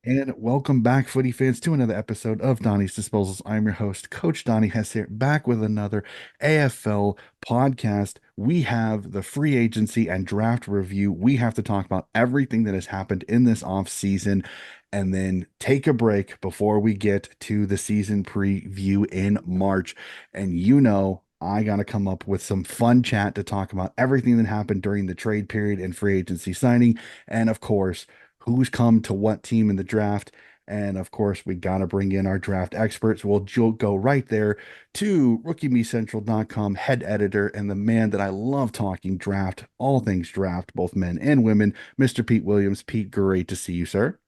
And welcome back, footy fans, to another episode of Donnie's Disposals. I'm your host, Coach Donnie Hess here, back with another AFL podcast. We have the free agency and draft review. We have to talk about everything that has happened in this off season and then take a break before we get to the season preview in March. And I got to come up with some fun chat to talk about everything that happened during the trade period and free agency signing. And of course, who's come to what team in the draft. And of course, we got to bring in our draft experts. We'll go right there to RookieMeCentral.com head editor and the man that I love talking draft, all things draft, both men and women, Mr. Pete Williams. Pete, great to see you, sir.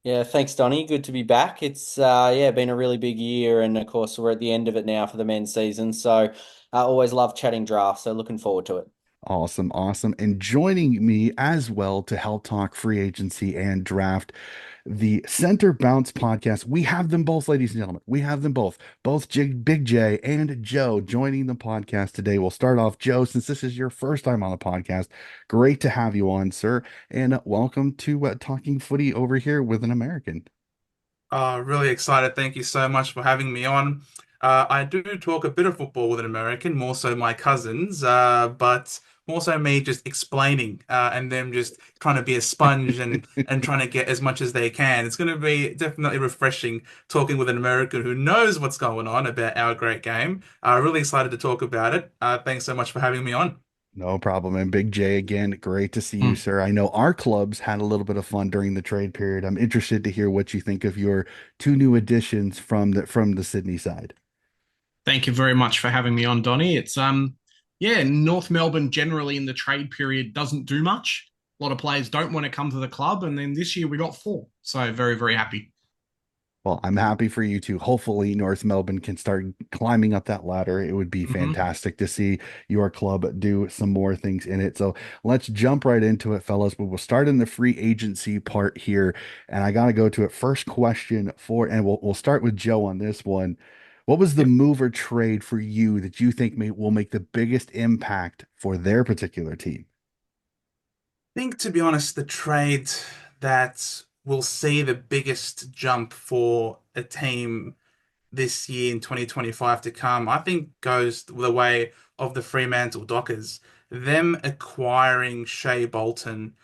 Yeah, thanks, Donny. Good to be back. It's been a really big year, and of course we're at the end of it now for the men's season. So I always love chatting drafts. So looking forward to it. Awesome, awesome. And joining me as well to help talk free agency and draft, the Center Bounce podcast. We have them both, ladies and gentlemen. We have them both Big J and Joe joining the podcast today. We'll start off, Joe, since this is your first time on the podcast. Great to have you on, sir. And welcome to Talking Footy over here with an American. Really excited. Thank you so much for having me on. I do talk a bit of football with an American, more so my cousins, but more so me just explaining and them just trying to be a sponge and trying to get as much as they can. It's going to be definitely refreshing talking with an American who knows what's going on about our great game. Really excited to talk about it. Thanks so much for having me on. No problem. And Big J again, great to see you, Mm. sir. I know our clubs had a little bit of fun during the trade period. I'm interested to hear what you think of your two new additions from the Sydney side. Thank you very much for having me on, Donny. North Melbourne generally in the trade period doesn't do much. A lot of players don't want to come to the club, and then this year we got four. So very, very happy. Well, I'm happy for you too. Hopefully, North Melbourne can start climbing up that ladder. It would be Hmm. fantastic to see your club do some more things in it. So let's jump right into it, fellas. We will start in the free agency part here, and I got to go to it. First question and we'll start with Joe on this one. What was the Yep. move or trade for you that you think will make the biggest impact for their particular team? Think, to be honest, the trade that will see the biggest jump for a team this year in 2025 to come, I think goes the way of the Fremantle Dockers. Them acquiring Shea Bolton,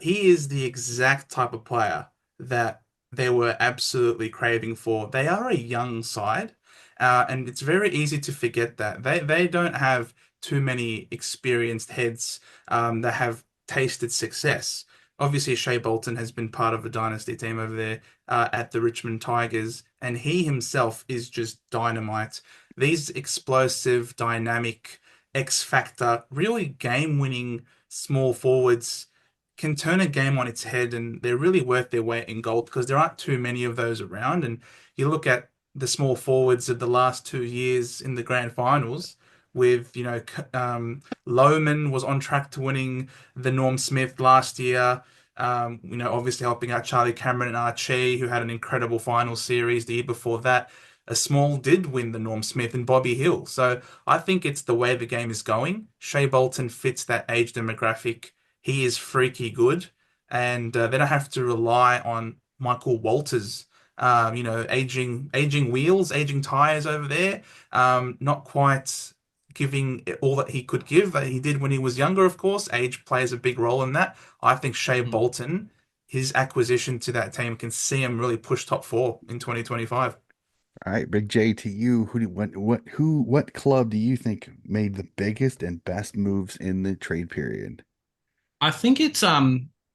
he is the exact type of player that they were absolutely craving for. They are a young side, and it's very easy to forget that. They don't have too many experienced heads that have tasted success. Obviously, Shea Bolton has been part of a dynasty team over there at the Richmond Tigers, and he himself is just dynamite. These explosive, dynamic, X factor, really game-winning small forwards can turn a game on its head, and they're really worth their weight in gold because there aren't too many of those around. And you look at the small forwards of the last 2 years in the grand finals. With Lohman was on track to winning the Norm Smith last year. Obviously helping out Charlie Cameron and Archie, who had an incredible final series the year before that. A Small did win the Norm Smith and Bobby Hill. So I think it's the way the game is going. Shea Bolton fits that age demographic. He is freaky good. And they don't have to rely on Michael Walters. Aging wheels, aging tires over there. Not quite giving all that he could give. He did when he was younger, of course. Age plays a big role in that. I think Shea Bolton, his acquisition to that team, can see him really push top four in 2025. All right, Big J, to you, what club do you think made the biggest and best moves in the trade period? I think it's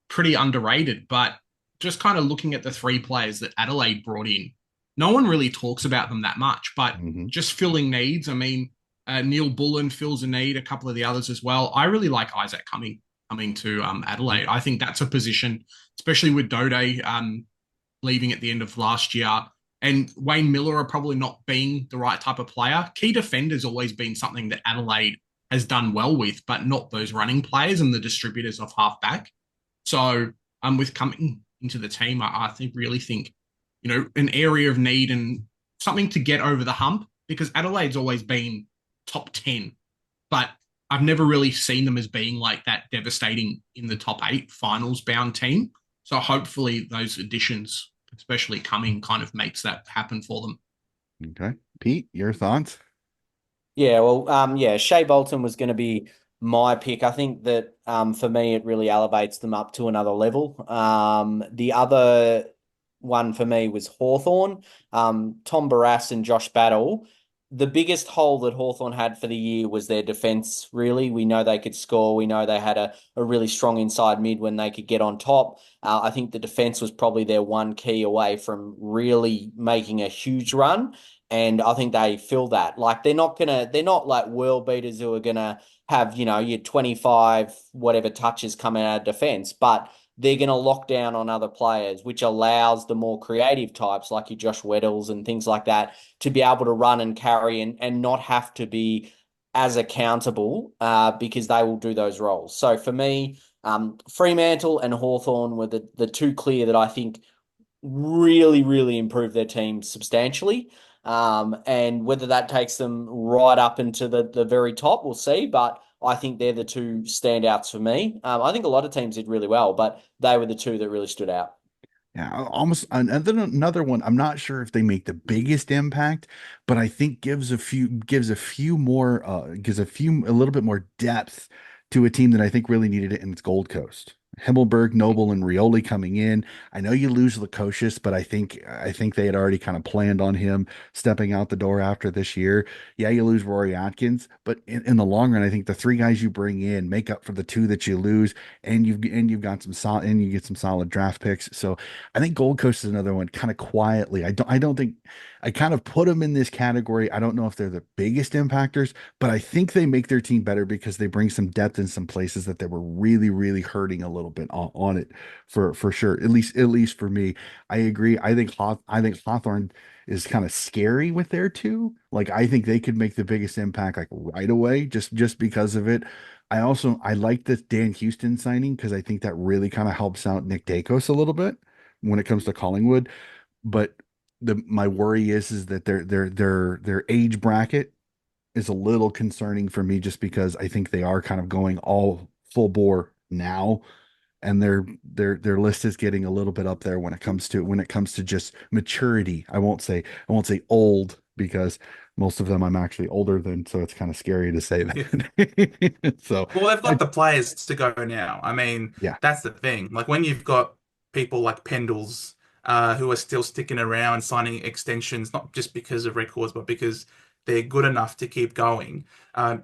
pretty underrated, but just kind of looking at the three players that Adelaide brought in, no one really talks about them that much, but Hmm. just filling needs. Neil Bullen fills a need, a couple of the others as well. I really like Isaac coming to Adelaide. I think that's a position, especially with Dode leaving at the end of last year, and Wayne Miller are probably not being the right type of player. Key defender's always been something that Adelaide has done well with, but not those running players and the distributors of halfback. So, with coming into the team, I think really think, an area of need and something to get over the hump because Adelaide's always been top 10, but I've never really seen them as being like that devastating in the top eight finals bound team. So hopefully those additions, especially coming, kind of makes that happen for them. Okay. Pete, your thoughts? Yeah, well, yeah, Shea Bolton was going to be my pick. I think that for me, it really elevates them up to another level. The other one for me was Hawthorn. Tom Barrass and Josh Battle. The biggest hole that Hawthorn had for the year was their defense, really. We know they could score. We know they had a really strong inside mid when they could get on top. I think the defense was probably their one key away from really making a huge run. And I think they feel that. Like they're not like world beaters who are gonna have, your 25 whatever touches coming out of defense, but they're gonna lock down on other players, which allows the more creative types like your Josh Weddells and things like that to be able to run and carry and not have to be as accountable because they will do those roles. So for me, Fremantle and Hawthorn were the two clear that I think really, really improved their team substantially. And whether that takes them right up into the very top, we'll see. But I think they're the two standouts for me. I think a lot of teams did really well, but they were the two that really stood out. Yeah, almost another one. I'm not sure if they make the biggest impact, but I think gives a little bit more depth to a team that I think really needed it, and it's Gold Coast. Himmelberg, Noble, and Rioli coming in. I know you lose Lukosius, but I think they had already kind of planned on him stepping out the door after this year. Yeah, you lose Rory Atkins, but in the long run, I think the three guys you bring in make up for the two that you lose, and you've got some solid and you get some solid draft picks. So I think Gold Coast is another one kind of quietly. I don't think I kind of put them in this category. I don't know if they're the biggest impactors, but I think they make their team better because they bring some depth in some places that they were really, really hurting a little bit on it for sure. At least for me. I agree. I think Hawthorne is kind of scary with their two. Like I think they could make the biggest impact like right away just because of it. I like this Dan Houston signing because I think that really kind of helps out Nick Dacos a little bit when it comes to Collingwood. But my worry is that their age bracket is a little concerning for me just because I think they are kind of going all full bore now, and their list is getting a little bit up there when it comes to just maturity. I won't say old because most of them I'm actually older than, so it's kind of scary to say Yeah. that. So Well, they've I got the players to go now. I mean, yeah. that's the thing. Like when you've got people like Pendles, who are still sticking around, signing extensions, not just because of records, but because they're good enough to keep going.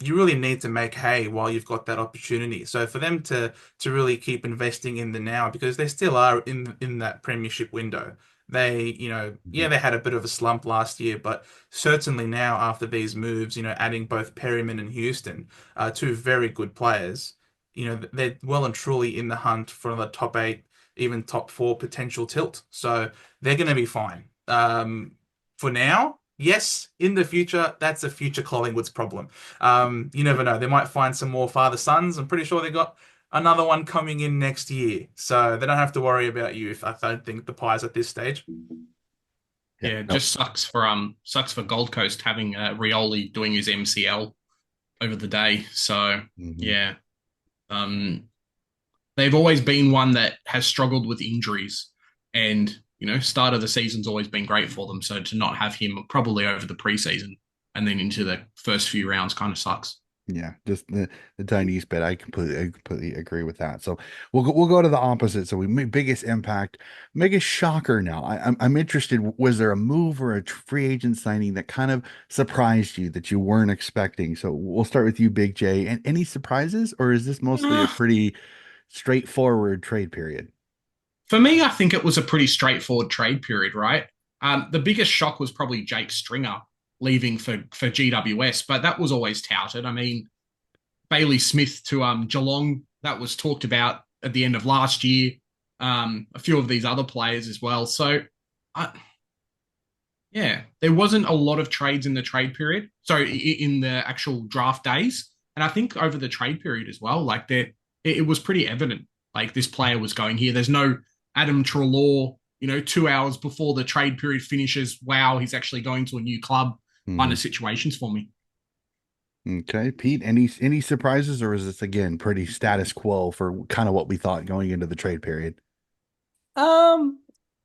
You really need to make hay while you've got that opportunity. So for them to really keep investing in the now, because they still are in that premiership window. Yeah, they had a bit of a slump last year, but certainly now after these moves, adding both Perryman and Houston, two very good players. They're well and truly in the hunt for the top eight, even top four potential tilt. So they're going to be fine. For now, yes. In the future, that's a future Collingwood's problem. You never know. They might find some more father sons. I'm pretty sure they got another one coming in next year, so they don't have to worry about you. If I don't think the Pies at this stage. Yeah. Yeah, it No. just sucks for Gold Coast having Rioli doing his MCL over the day. So Mhm. yeah, um, they've always been one that has struggled with injuries, and start of the season's always been great for them. So to not have him probably over the preseason and then into the first few rounds kind of sucks. Yeah, just the tiniest bit. I completely agree with that. So we'll go to the opposite. So we make biggest impact, biggest shocker. Now I'm interested. Was there a move or a free agent signing that kind of surprised you that you weren't expecting? So we'll start with you, Big J. And any surprises, or is this mostly a pretty straightforward trade period? For me, I think it was a pretty straightforward trade period, right? The biggest shock was probably Jake Stringer leaving for GWS, but that was always touted. I mean, Bailey Smith to Geelong, that was talked about at the end of last year. A few of these other players as well. So, yeah, there wasn't a lot of trades in the trade period. So in the actual draft days, and I think over the trade period as well. Like it was pretty evident. Like this player was going here. There's no Adam Treloar, 2 hours before the trade period finishes. Wow, he's actually going to a new club. Kind Hmm. of situations for me. Okay, Pete, any surprises, or is this again pretty status quo for kind of what we thought going into the trade period? Um,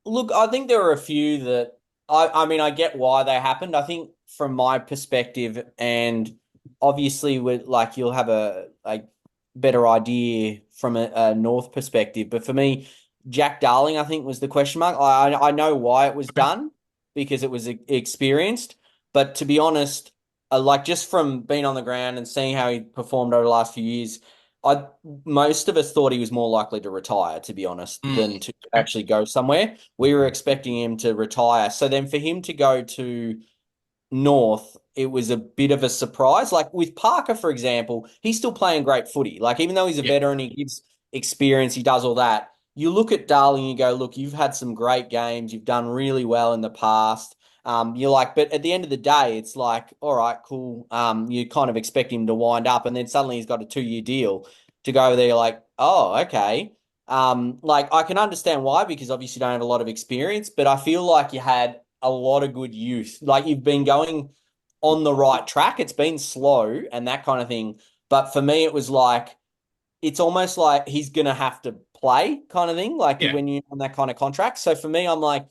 Look, I think there were a few that I mean, I get why they happened. I think from my perspective, and obviously with like you'll have a better idea from a North perspective. But for me, Jack Darling, I think was the question mark. I know why it was done because it was experienced, but to be honest, like just from being on the ground and seeing how he performed over the last few years. I Most of us thought he was more likely to retire, to be honest, than to actually go somewhere. We were expecting him to retire. So then for him to go to North, it was a bit of a surprise. Like with Parker, for example, he's still playing great footy. Like even though he's a Yeah. veteran, he gives experience, he does all that. You look at Darling, you go, look, you've had some great games, you've done really well in the past. You're like, but at the end of the day, it's like, all right, cool. You kind of expect him to wind up, and then suddenly he's got a 2 year deal to go over there. You're like, oh, okay. Like I can understand why, because obviously you don't have a lot of experience, but I feel like you had a lot of good youth. Like you've been going on the right track. It's been slow and that kind of thing. But for me, it was like, it's almost like he's going to have to play kind of thing, like Yeah. when you're on that kind of contract. So for me, I'm like,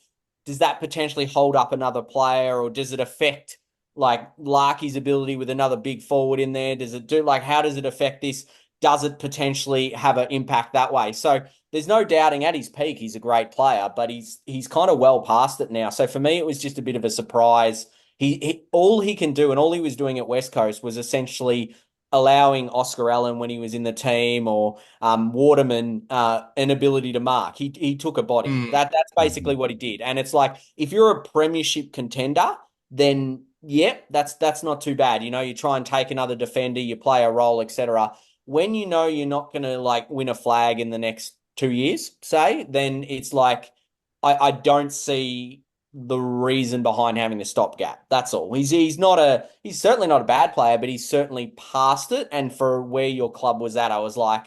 does that potentially hold up another player, or does it affect like Larky's ability with another big forward in there? Does it do like, how does it affect this? Does it potentially have an impact that way? So there's no doubting at his peak, he's a great player, but he's kind of well past it now. So for me, it was just a bit of a surprise. He all he can do, and all he was doing at West Coast was essentially allowing Oscar Allen when he was in the team, or Waterman an ability to mark. He took a body. Mm. That's basically what he did. And it's like if you're a premiership contender, then yep, that's not too bad. You know, you try and take another defender, you play a role, etc. When you know you're not going to like win a flag in the next 2 years, say, then it's like I don't see the reason behind having the stopgap. That's all. He's certainly not a bad player, but he's certainly past it. And for where your club was at, I was like,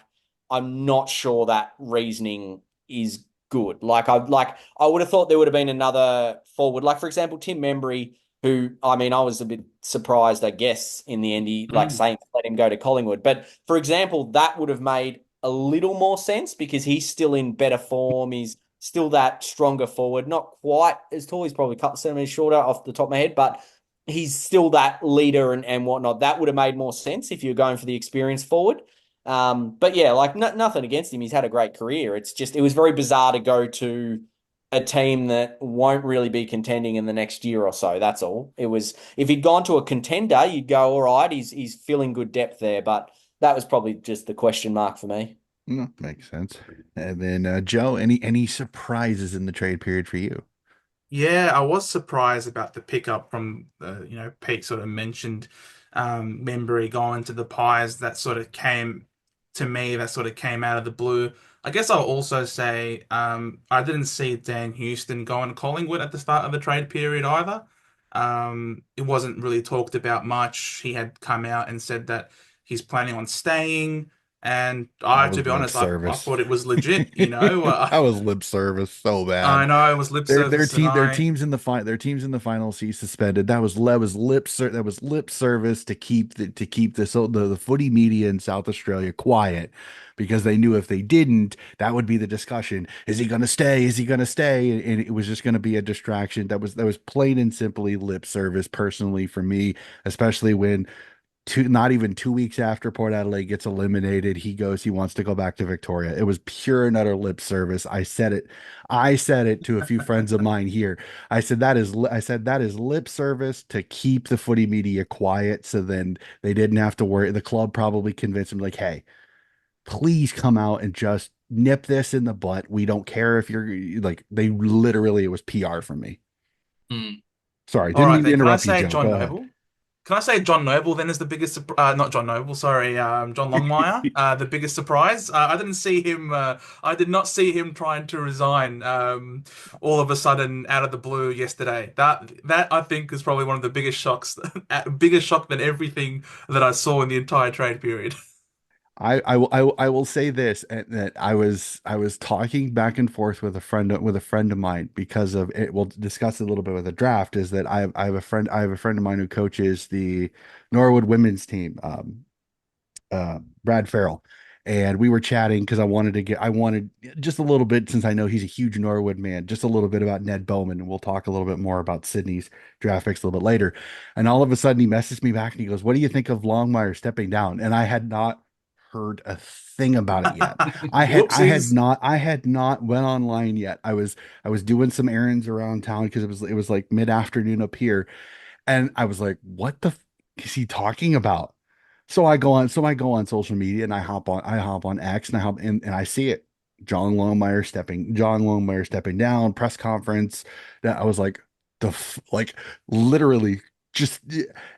I'm not sure that reasoning is good. I would have thought there would have been another forward. Like for example, Tim Membry, who I mean, I was a bit surprised, I guess, in the end, he like Saints let him go to Collingwood. But for example, that would have made a little more sense because he's still in better form. He's still that stronger forward, not quite as tall. He's probably a couple centimeters shorter off the top of my head, but he's still that leader and whatnot. That would have made more sense if you're going for the experienced forward. But yeah, like nothing against him. He's had a great career. It's just, it was very bizarre to go to a team that won't really be contending in the next year or so. That's all. It was, if he'd gone to a contender, you'd go, all right, he's filling good depth there. But that was probably just the question mark for me. No, makes sense. And then Joe, any surprises in the trade period for you? Yeah, I was surprised about the pickup from Pete sort of mentioned Membry going to the Pies. That sort of came to me, that sort of came out of the blue. I guess I'll also say I didn't see Dan Houston going to Collingwood at the start of the trade period either. It wasn't really talked about much. He had come out and said that he's planning on staying. And That to was be lip honest, I service. thought it was legit, you know. That was lip service so I bad. know it was lip service, and Their I teams in the their teams in the finals he suspended. That was lip service to keep the footy media in South Australia quiet because they knew if they didn't, that would be the discussion. Is he going to stay? Is he going to stay? And it was just going to be a distraction. That was plain and simply lip service personally for me, especially when not even 2 weeks after Port Adelaide gets eliminated, he wants to go back to Victoria. It was pure and utter lip service. I said it to a few friends of mine here. I said that is lip service to keep the footy media quiet, so then they didn't have to worry. The club probably convinced him, like, hey, please come out and just nip this in the butt. We don't care if you're like, they literally, it was PR for me. Mm. Sorry, all didn't right mean to then. Can I interrupt you, say Joe. John Go ahead. Noble? Can I say John Noble then is the biggest not John Noble, sorry, John Longmire, the biggest surprise. I didn't see him. I did not see him trying to resign all of a sudden out of the blue yesterday. That I think is probably one of the biggest shocks, bigger shock than everything that I saw in the entire trade period. I will say this that I was talking back and forth with a friend of mine because of it. We'll discuss it a little bit with the draft. Is that I have a friend of mine who coaches the Norwood women's team, Brad Farrell, and we were chatting because I wanted just a little bit, since I know he's a huge Norwood man, just a little bit about Ned Bowman, and we'll talk a little bit more about Sydney's draft picks a little bit later. And all of a sudden, he messaged me back and he goes, "What do you think of Longmire stepping down?" And I had not heard a thing about it yet. Whoopsies. I had not went online yet. I was doing some errands around town because it was like mid-afternoon up here, and I was like, "What the is he talking about?" So I go on social media and I hop on X and I hop in and I see it. John Longmire stepping down, press conference. That I was like, like literally just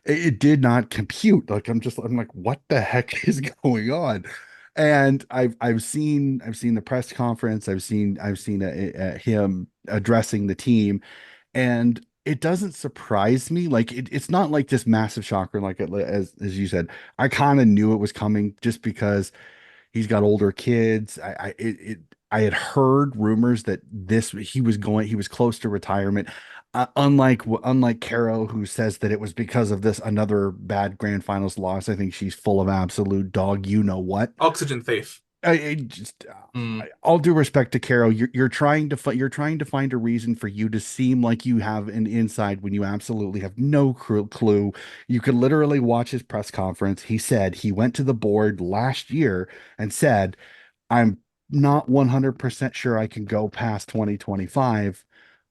it did not compute. Like I'm like, what the heck is going on? And I've seen the press conference. I've seen him addressing the team, and it doesn't surprise me. Like it's not like this massive shocker, like as you said. I kind of knew it was coming just because he's got older kids. I had heard rumors that he was close to retirement. Unlike Caro, who says that it was because of this another bad grand finals loss. I think she's full of absolute dog. You know what? Oxygen thief. I just Mm. all due respect to Carol, you're trying to find a reason for you to seem like you have an inside when you absolutely have no clue. You could literally watch his press conference. He said he went to the board last year and said, "I'm not 100% sure I can go past 2025.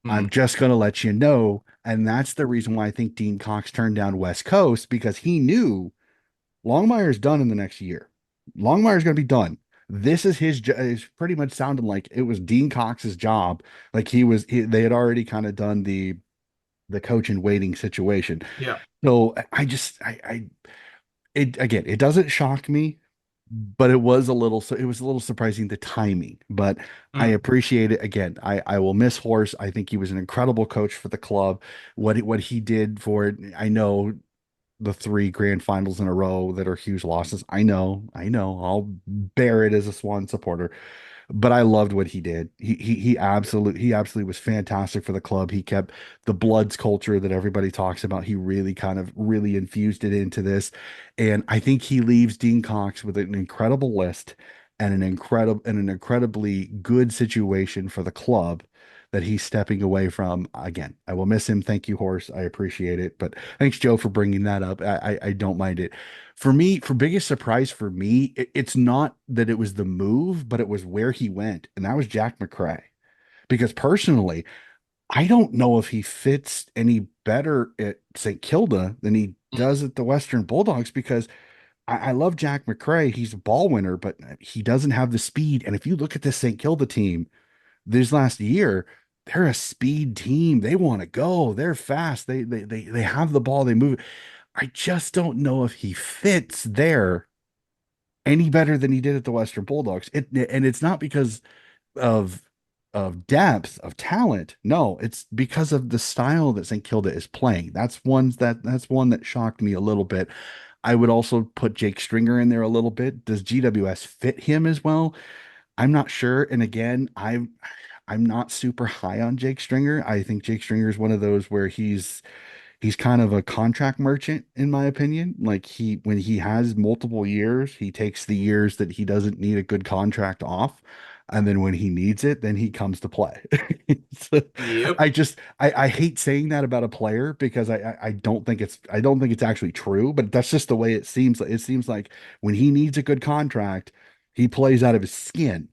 I'm Mm. just going to let you know." And that's the reason why I think Dean Cox turned down West Coast, because he knew Longmire's done in the next year. Longmire's going to be done. This is it's pretty much sounded like it was Dean Cox's job. Like they had already kind of done the coach in waiting situation. Yeah. So it again, it doesn't shock me, but it was a little surprising, the timing. But I Mm. appreciate it. Again, I will miss Horse. I think he was an incredible coach for the club. What he did for it, I know the three grand finals in a row that are huge losses. I know. I'll bear it as a Swan supporter, but I loved what he did. He absolutely was fantastic for the club. He kept the Bloods culture that everybody talks about. He really kind of really infused it into this, and I think he leaves Dean Cox with an incredible list and an incredibly good situation for the club that he's stepping away from. Again, I will miss him. Thank you, Horse. I appreciate it. But thanks, Joe, for bringing that up. I don't mind it. For me, for biggest surprise for me, it's not that it was the move, but it was where he went, and that was Jack McCray. Because personally, I don't know if he fits any better at St. Kilda than he does at the Western Bulldogs, because I love Jack McCray. He's a ball winner, but he doesn't have the speed. And if you look at this St. Kilda team this last year, they're a speed team. They want to go. They're fast. They have the ball. They move. I just don't know if he fits there any better than he did at the Western Bulldogs. And it's not because of depth of talent. No, it's because of the style that St. Kilda is playing. That's one that shocked me a little bit. I would also put Jake Stringer in there a little bit. Does GWS fit him as well? I'm not sure. And again, I'm not super high on Jake Stringer. I think Jake Stringer is one of those where he's kind of a contract merchant, in my opinion. Like when he has multiple years, he takes the years that he doesn't need a good contract off. And then when he needs it, then he comes to play. So Yep. I hate saying that about a player, because I don't think it's actually true, but that's just the way it seems. It seems like when he needs a good contract, he plays out of his skin.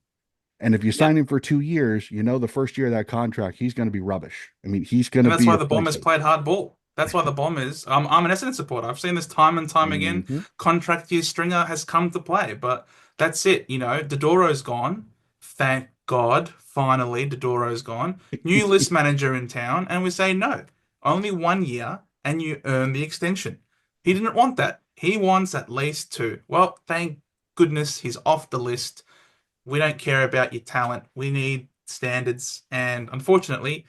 And if you Yeah. sign him for 2 years, you know the first year of that contract, he's going to be rubbish. I mean, he's going And to that's be why a the Bombers fixture. played hard ball. That's why the Bombers. I'm an Essendon supporter. I've seen this time and time again. Mhm. Contract year Stringer has come to play, but that's it. You know, Dodoro's gone. Thank God, finally, Dodoro's gone. New list manager in town, and we say no. Only 1 year, and you earn the extension. He didn't want that. He wants at least two. Well, thank goodness he's off the list. We don't care about your talent. We need standards, and unfortunately,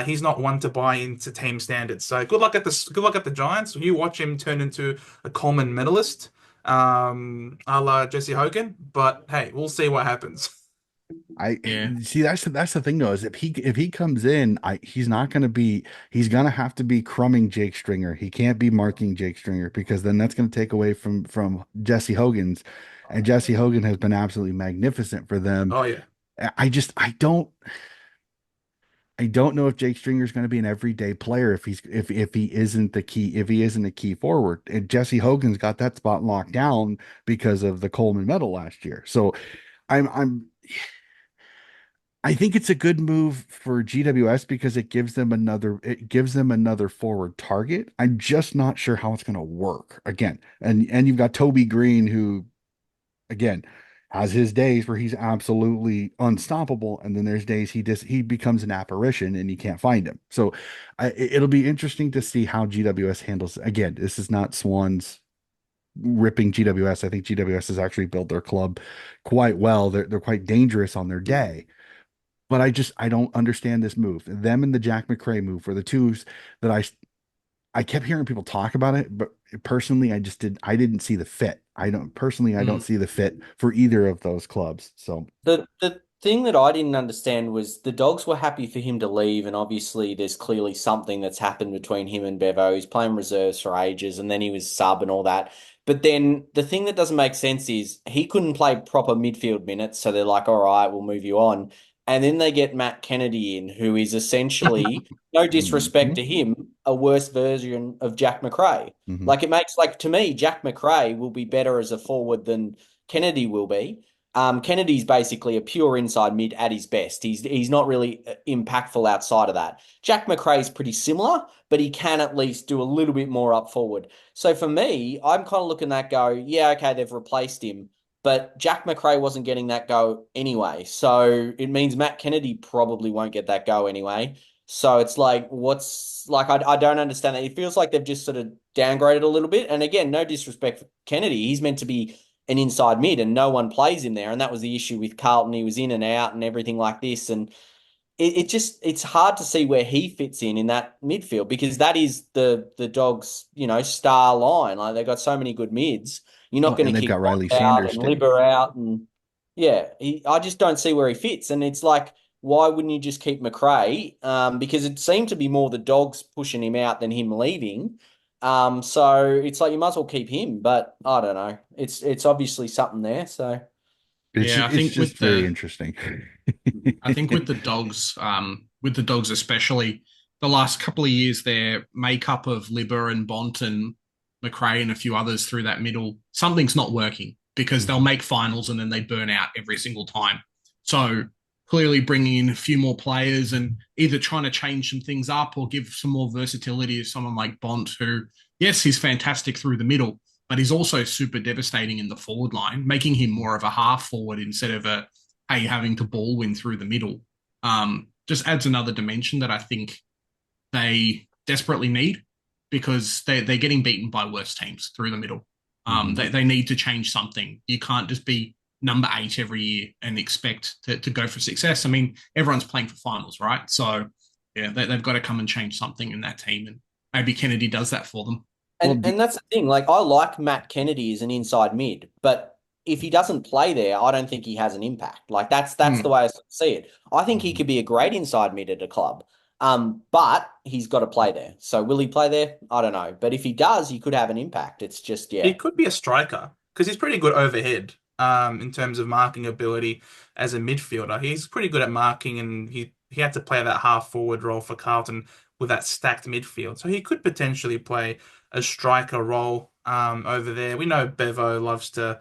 he's not one to buy into team standards. So good luck at the Giants. You watch him turn into a Coleman medalist, a la Jesse Hogan. But hey, we'll see what happens. Yeah. See, that's the thing though, is if he comes in, he's not going to be, he's going to have to be crumbing Jake Stringer. He can't be marking Jake Stringer, because then that's going to take away from Jesse Hogan's and Jesse Hogan has been absolutely magnificent for them. Oh yeah. I don't know if Jake Stringer is going to be an everyday player if he isn't a key forward. And Jesse Hogan's got that spot locked down because of the Coleman medal last year. So I'm I think it's a good move for GWS because it gives them another forward target. I'm just not sure how it's going to work again. And you've got Toby Green, who again has his days where he's absolutely unstoppable, and then there's days he becomes an apparition and you can't find him. So it'll be interesting to see how GWS handles. Again, this is not Swans ripping GWS. I think GWS has actually built their club quite well. They're quite dangerous on their day. But I don't understand this move. Them and the Jack McRae move were the twos that I kept hearing people talk about it, but personally I didn't see the fit. I don't see the fit for either of those clubs. So The thing that I didn't understand was the Dogs were happy for him to leave, and obviously there's clearly something that's happened between him and Bevo. He's playing reserves for ages, and then he was sub and all that. But then the thing that doesn't make sense is he couldn't play proper midfield minutes, so they're like, all right, we'll move you on. And then they get Matt Kennedy in, who is essentially, no disrespect to him, a worse version of Jack McRae. mhm. Like it makes to me, Jack McRae will be better as a forward than Kennedy will be. Kennedy's basically a pure inside mid at his best. He's not really impactful outside of that. Jack McRae's pretty similar, but he can at least do a little bit more up forward. So for me, I'm kind of looking at that go, yeah, okay, they've replaced him, but Jack McRae wasn't getting that go anyway. So it means Matt Kennedy probably won't get that go anyway. So it's like, I don't understand that. It feels like they've just sort of downgraded a little bit. And again, no disrespect for Kennedy. He's meant to be an inside mid and no one plays him there. And that was the issue with Carlton. He was in and out and everything like this. And it's hard to see where he fits in that midfield because that is the Dogs, star line. Like they've got so many good mids. You're not Well, going and to they've keep got Riley Bond out Sanders and too. Libber out. And yeah, I just don't see where he fits. And it's like, why wouldn't you just keep McRae? Because it seemed to be more the Dogs pushing him out than him leaving. So it's like you might as well keep him, but I don't know. It's obviously something there. So Yeah, I It's think just very interesting. I think with the Dogs especially, the last couple of years, their makeup of Libber and Bont and McRae and a few others through that middle, something's not working because they'll make finals and then they burn out every single time. So clearly bringing in a few more players and either trying to change some things up or give some more versatility to someone like Bont, who, yes, he's fantastic through the middle, but he's also super devastating in the forward line, making him more of a half forward instead of having to ball win through the middle. Just adds another dimension that I think they desperately need because they're getting beaten by worse teams through the middle. They need to change something. You can't just be number 8 every year and expect to go for success. I mean, everyone's playing for finals, right? So yeah, they've got to come and change something in that team, and maybe Kennedy does that for them. and that's the thing. Like I like Matt Kennedy as an inside mid, but if he doesn't play there, I don't think he has an impact. Like that's the way I see it. I think he could be a great inside mid at a club. But he's got to play there. So will he play there? I don't know. But if he does, he could have an impact. It's just, He could be a striker because he's pretty good overhead in terms of marking ability as a midfielder. He's pretty good at marking, and he had to play that half forward role for Carlton with that stacked midfield. So he could potentially play a striker role over there. We know Bevo loves to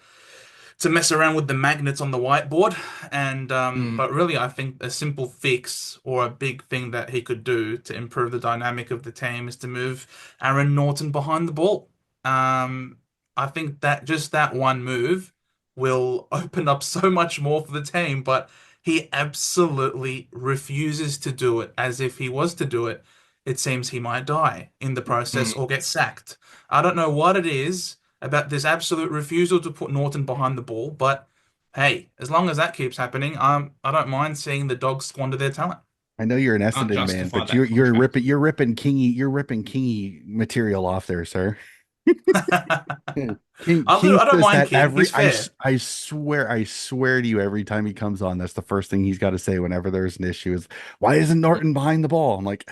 mess around with the magnets on the whiteboard, and but really I think a simple fix or a big thing that he could do to improve the dynamic of the team is to move Aaron Norton behind the ball. I think that just that one move will open up so much more for the team, but he absolutely refuses to do it. As if he was to do it, it seems he might die in the process or get sacked. I don't know what it is about this absolute refusal to put Norton behind the ball, but hey, as long as that keeps happening, I don't mind seeing the Dogs squander their talent. I know you're an Can't Essendon man, justify but that you're contract. ripping Kingy material off there, sir. I King don't says mind that King. He's fair. I swear to you, every time he comes on, that's the first thing he's got to say whenever there's an issue is, why isn't Norton behind the ball? I'm like,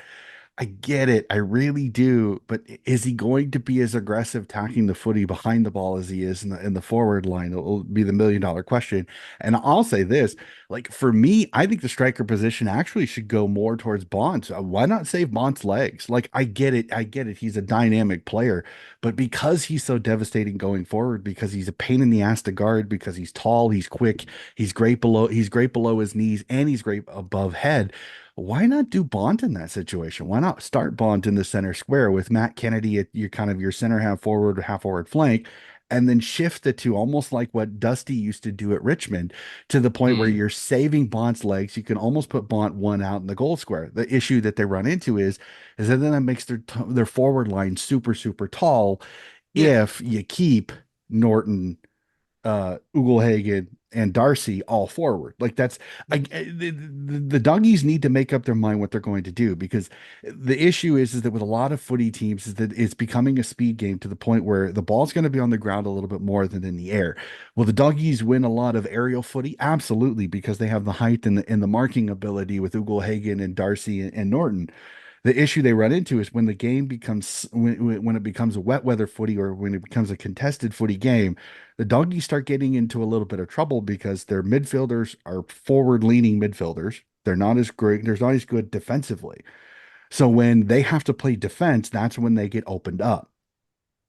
I get it. I really do. But is he going to be as aggressive tacking the footy behind the ball as he is in the forward line? It'll be the $1 million question. And I'll say this, like for me, I think the striker position actually should go more towards Bonds. Why not save Bonds' legs? Like I get it. I get it. He's a dynamic player, but because he's so devastating going forward, because he's a pain in the ass to guard, because he's tall, he's quick, he's great below his knees, and he's great above head. Why not do Bont in that situation? Why not start Bont in the center square with Matt Kennedy at your kind of your center half forward flank, and then shift it to almost like what Dusty used to do at Richmond, to the point where Mm. you're saving Bont's legs. You can almost put Bont one out in the goal square. The issue that they run into is that then that makes their forward line super tall Yeah. if you keep Norton, Ugelhagen and Darcy all forward. Like that's the doggies need to make up their mind what they're going to do, because the issue is that with a lot of footy teams is that it's becoming a speed game to the point where the ball's going to be on the ground a little bit more than in the air. Will the doggies win a lot of aerial footy? Absolutely, because they have the height and the marking ability with Ugelhagen and Darcy and Norton. The issue they run into is when the game becomes when it becomes a wet weather footy, or when it becomes a contested footy game, the doggies start getting into a little bit of trouble because their midfielders are forward leaning midfielders. They're not as great, they're not as good defensively. So when they have to play defense, that's when they get opened up.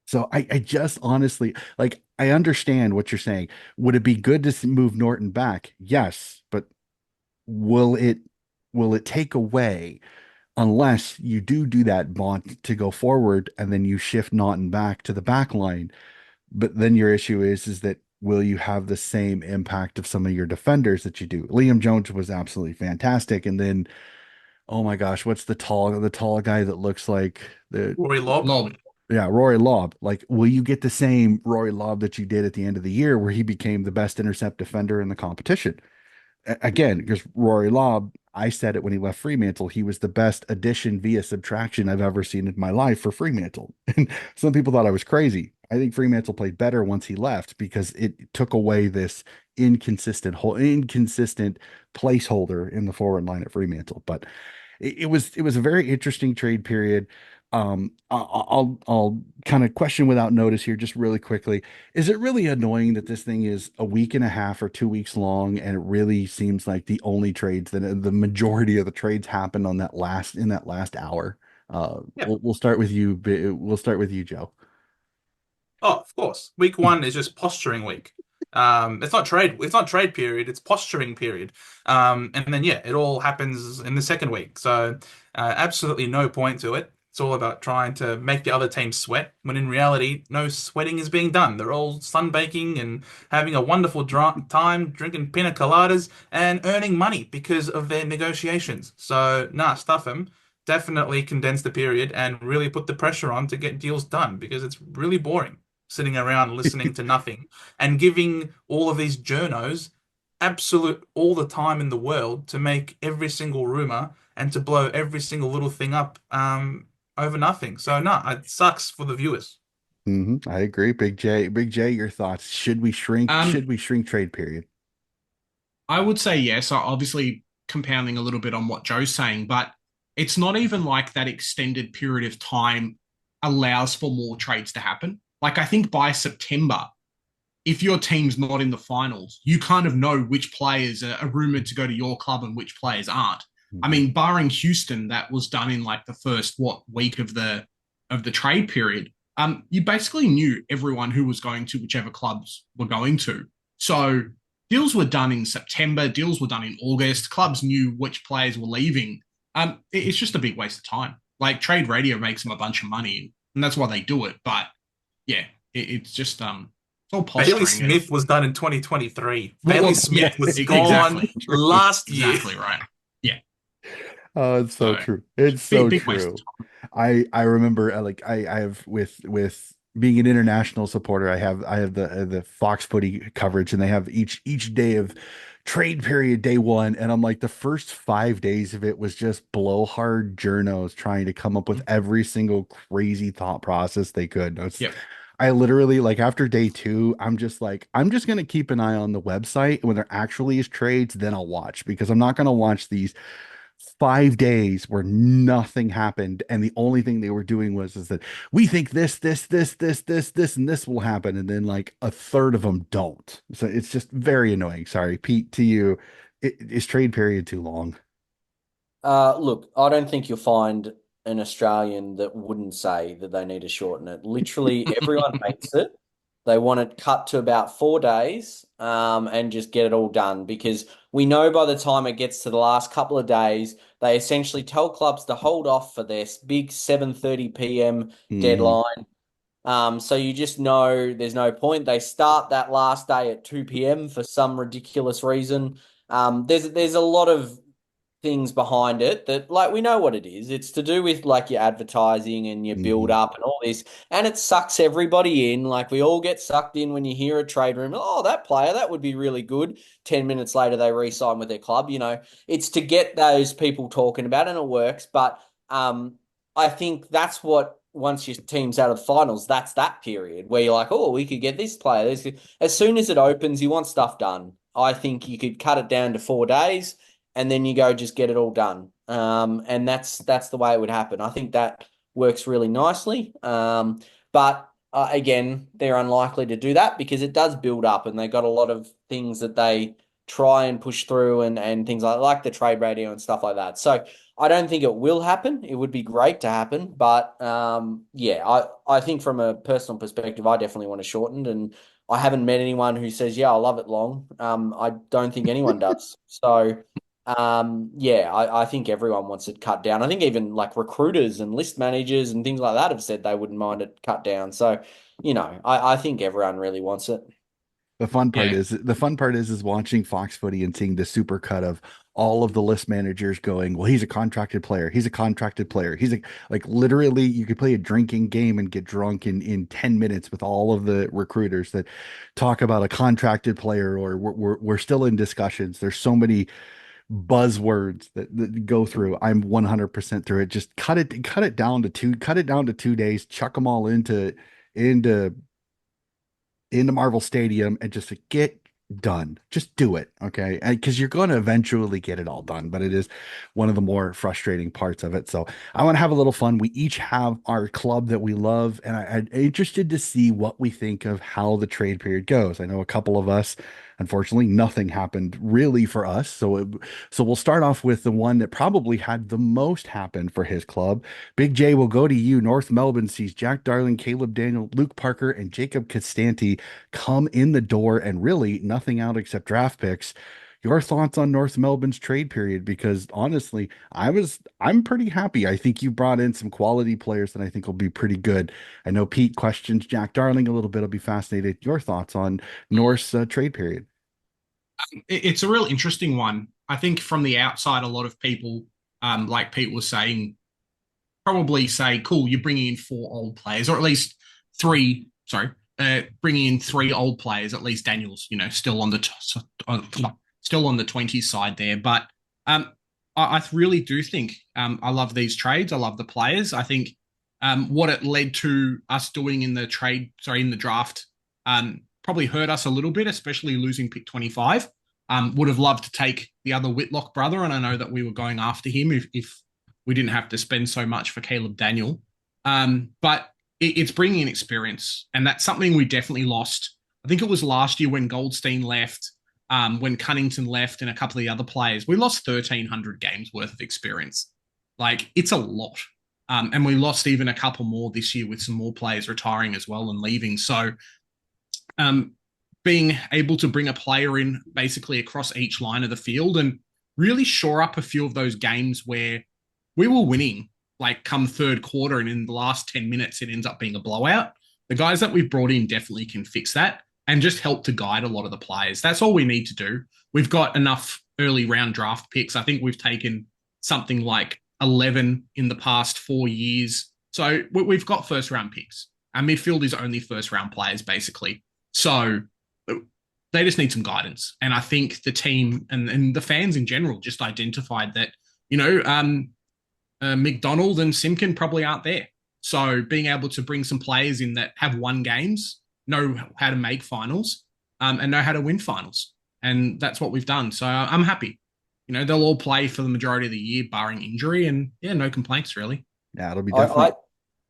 So I just honestly, like, I understand what you're saying. Would it be good to move Norton back? Yes, but will it take away, unless you do that bond to go forward and then you shift Naughton back to the back line. But then your issue is that will you have the same impact of some of your defenders that you do? Liam Jones was absolutely fantastic. And then, oh my gosh, what's the tall guy that looks like the Rory Lobb. Lob. yeah, Rory Lobb. Like, will you get the same Rory Lobb that you did at the end of the year where he became the best intercept defender in the competition? Again, because Rory Lobb, I said it when he left Fremantle, he was the best addition via subtraction I've ever seen in my life for Fremantle. And some people thought I was crazy. I think Fremantle played better once he left because it took away this inconsistent placeholder in the forward line at Fremantle. But it was a very interesting trade period. I'll kind of question without notice here, just really quickly. Is it really annoying that this thing is a week and a half or 2 weeks long, and it really seems like the only trades that the majority of the trades happened on that last hour? Yeah. We'll start with you. We'll start with you, Joe. Oh, of course. Week one is just posturing week. It's not trade period, it's posturing period. And then yeah, it all happens in the second week. So absolutely no point to it. It's all about trying to make the other team sweat, when in reality, no sweating is being done. They're all sunbaking and having a wonderful time, drinking pina coladas and earning money because of their negotiations. So, nah, stuff them. Definitely condense the period and really put the pressure on to get deals done, because it's really boring sitting around listening to nothing and giving all of these journos absolute all the time in the world to make every single rumor and to blow every single little thing up over nothing. So no, it sucks for the viewers. I agree. Big J, your thoughts? Should we shrink? Um, Should we shrink trade period? I would say yes. Obviously, compounding a little bit on what Joe's saying, but it's not even like that extended period of time allows for more trades to happen. Like, I think by September, if your team's not in the finals, you kind of know which players are rumored to go to your club and which players aren't. I mean, barring Houston, that was done in like the first week of the trade period. You basically knew everyone who was going to whichever clubs were going to. So deals were done in September, deals were done in August. Clubs knew which players were leaving. It's just a big waste of time. Like, trade radio makes them a bunch of money, and that's why they do it. But yeah, it's just it's all posturing. Bailey Smith was done in 2023. Well, Bailey yeah, Smith was gone exactly. last year. Exactly right. Yeah. Oh, it's so So, true. It's so big waste true. of time. I remember like I have with being an international supporter, I have the Fox Footy coverage, and they have each day of trade period, day one, and I'm like, the first 5 days of it was just blowhard journos trying to come up with every single crazy thought process they could. Yep. I literally, like, after day two, I'm just like, I'm just gonna keep an eye on the website when there actually is trades, then I'll watch, because I'm not gonna watch these 5 days where nothing happened, and the only thing they were doing was is that we think this, and this will happen, and then like a third of them don't. So it's just very annoying. Sorry, Pete, to you, is trade period too long? Look, I don't think you'll find an Australian that wouldn't say that they need to shorten it. Literally, everyone hates it. They want it cut to about 4 days, and just get it all done because we know by the time it gets to the last couple of days, they essentially tell clubs to hold off for this big 7:30 p.m. Mhm. deadline. So you just know there's no point. They start that last day at 2 p.m. for some ridiculous reason. There's a lot of things behind it that like we know what it is. It's to do with like your advertising and your build Mhm. up and all this. And it sucks everybody in. Like we all get sucked in when you hear a trade room. Oh, that player, that would be really good. 10 minutes later they re-sign with their club. It's to get those people talking about it and it works. But I think that's what once your team's out of the finals, that's that period where you're like, oh, we could get this player. As soon as it opens, you want stuff done. I think you could cut it down to 4 days and then you go just get it all done. And that's the way it would happen. I think that works really nicely. But again, they're unlikely to do that because it does build up, and they got a lot of things that they try and push through, and things like the trade radio and stuff like that. So I don't think it will happen. It would be great to happen, but yeah, I think from a personal perspective, I definitely want to shorten, and I haven't met anyone who says, "Yeah, I love it long." I don't think anyone does. So. Yeah, I think everyone wants it cut down. I think even like recruiters and list managers and things like that have said they wouldn't mind it cut down. So, I think everyone really wants it. Yeah. The fun part is watching Fox Footy and seeing the super cut of all of the list managers going, well, he's a contracted player. He's a contracted player. He's a like literally you could play a drinking game and get drunk in 10 minutes with all of the recruiters that talk about a contracted player or we're still in discussions. There's so many buzzwords that go through. I'm 100% through it. Just cut it down to 2 days, chuck them all into Marvel Stadium and just get done. Just do it, okay? Because you're going to eventually get it all done, but it is one of the more frustrating parts of it. So I want to have a little fun. We each have our club that we love, and I'm interested to see what we think of how the trade period goes. I know a couple of us, unfortunately, nothing happened really for us. So we'll start off with the one that probably had the most happen for his club. Big J will go to you. North Melbourne sees Jack Darling, Caleb Daniel, Luke Parker, and Jacob Costanti come in the door and really nothing out except draft picks. Your thoughts on North Melbourne's trade period? Because honestly, I'm pretty happy. I think you brought in some quality players that I think will be pretty good. I know Pete questions Jack Darling a little bit. I'll be fascinated. Your thoughts on North's trade period? It's a real interesting one. I think from the outside, a lot of people, like Pete was saying, probably say, cool, you're bringing in four old players, or at least three, sorry, bringing in three old players, at least Daniel's, still on still on the 20s side there. But I really do think I love these trades. I love the players. I think what it led to us doing in the draft, probably hurt us a little bit, especially losing pick 25. Would have loved to take the other Whitlock brother, and I know that we were going after him if we didn't have to spend so much for Caleb Daniel. But it's bringing in experience, and that's something we definitely lost. I think it was last year when Goldstein left, when Cunnington left, and a couple of the other players. We lost 1,300 games worth of experience. Like, it's a lot. And we lost even a couple more this year with some more players retiring as well and leaving. So um, being able to bring a player in basically across each line of the field and really shore up a few of those games where we were winning, like come third quarter, and in the last 10 minutes, it ends up being a blowout. The guys that we've brought in definitely can fix that and just help to guide a lot of the players. That's all we need to do. We've got enough early round draft picks. I think we've taken something like 11 in the past 4 years. So we've got first round picks. Our midfield is only first round players, basically. So they just need some guidance. And I think the team and the fans in general just identified that, McDonald and Simkin probably aren't there. So being able to bring some players in that have won games, know how to make finals, and know how to win finals. And that's what we've done. So I'm happy. they'll all play for the majority of the year, barring injury, and yeah, no complaints really. Yeah, it'll be I, definitely. I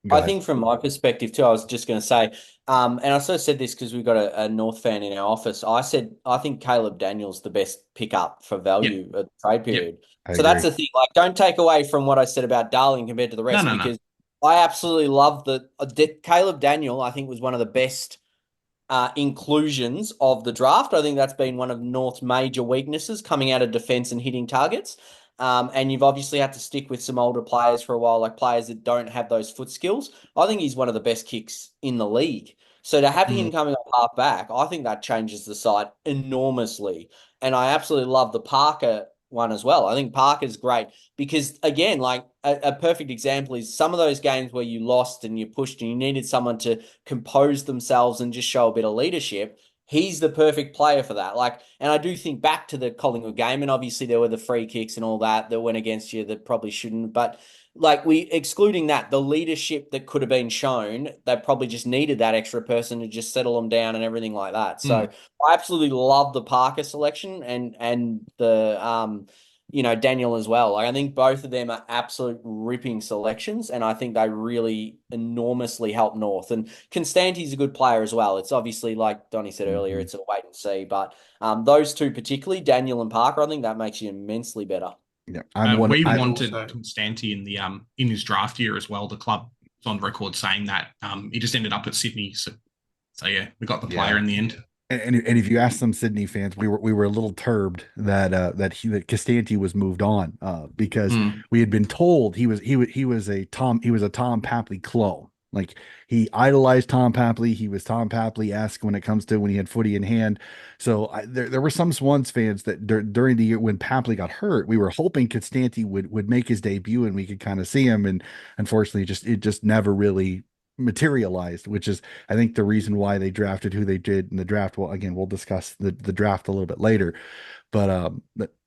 Go I ahead. think from my perspective too, I was just going to say, and I sort of said this because we've got a North fan in our office. I said I think Caleb Daniels the best pickup for Yep, value at the trade yep. period. I So that's agree. the thing. Like, don't take away from what I said about Darling compared to the No, rest, no, no. because I absolutely love Caleb Daniel. I think was one of the best inclusions of the draft. I think that's been one of North's major weaknesses, coming out of defense and hitting targets. And you've obviously had to stick with some older players for a while, like players that don't have those foot skills. I think he's one of the best kicks in the league. So to have him Mm, coming up half back, I think that changes the side enormously. And I absolutely love the Parker one as well. I think Parker's great because, again, like a perfect example is some of those games where you lost and you pushed and you needed someone to compose themselves and just show a bit of leadership. He's the perfect player for that. Like, and I do think back to the Collingwood game, and obviously there were the free kicks and all that went against you that probably shouldn't. But like, we excluding that, the leadership that could have been shown, they probably just needed that extra person to just settle them down and everything like that. So mm. I absolutely love the Parker selection and the Daniel as well. Like, I think both of them are absolute ripping selections, and I think they really enormously help North. And Constanti's a good player as well. It's obviously, like Donny said earlier, Mhm. it's a wait and see. But those two particularly, Daniel and Parker, I think that makes you immensely better. Yeah, I'm one. We I wanted Also, Constanti in the in his draft year as well. The club is on record saying that he just ended up at Sydney. So yeah, we got the player yeah. in the end. And if you ask some Sydney fans, we were a little turbed that Castanti was moved on because Mm, we had been told he was a Tom Papley clone. Like he idolized Tom Papley. He was Tom Papley-esque when it comes to when he had footy in hand. So there were some Swans fans that during the year when Papley got hurt, we were hoping Castanti would make his debut and we could kind of see him. And unfortunately, it just never really materialized, which is I think the reason why they drafted who they did in the draft. Well, again, we'll discuss the draft a little bit later. But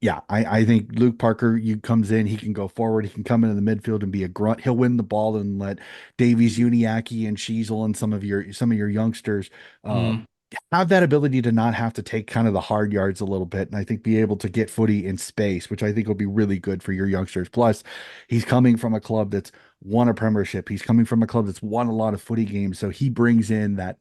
yeah, I think Luke Parker, you comes in, he can go forward, he can come into the midfield and be a grunt. He'll win the ball and let Davies, Uniacke, and Sheasel and some of your youngsters uh mm. have that ability to not have to take kind of the hard yards a little bit, and I think be able to get footy in space, which I think will be really good for your youngsters. Plus, he's coming from a club that's won a premiership. He's coming from a club that's won a lot of footy games, so he brings in that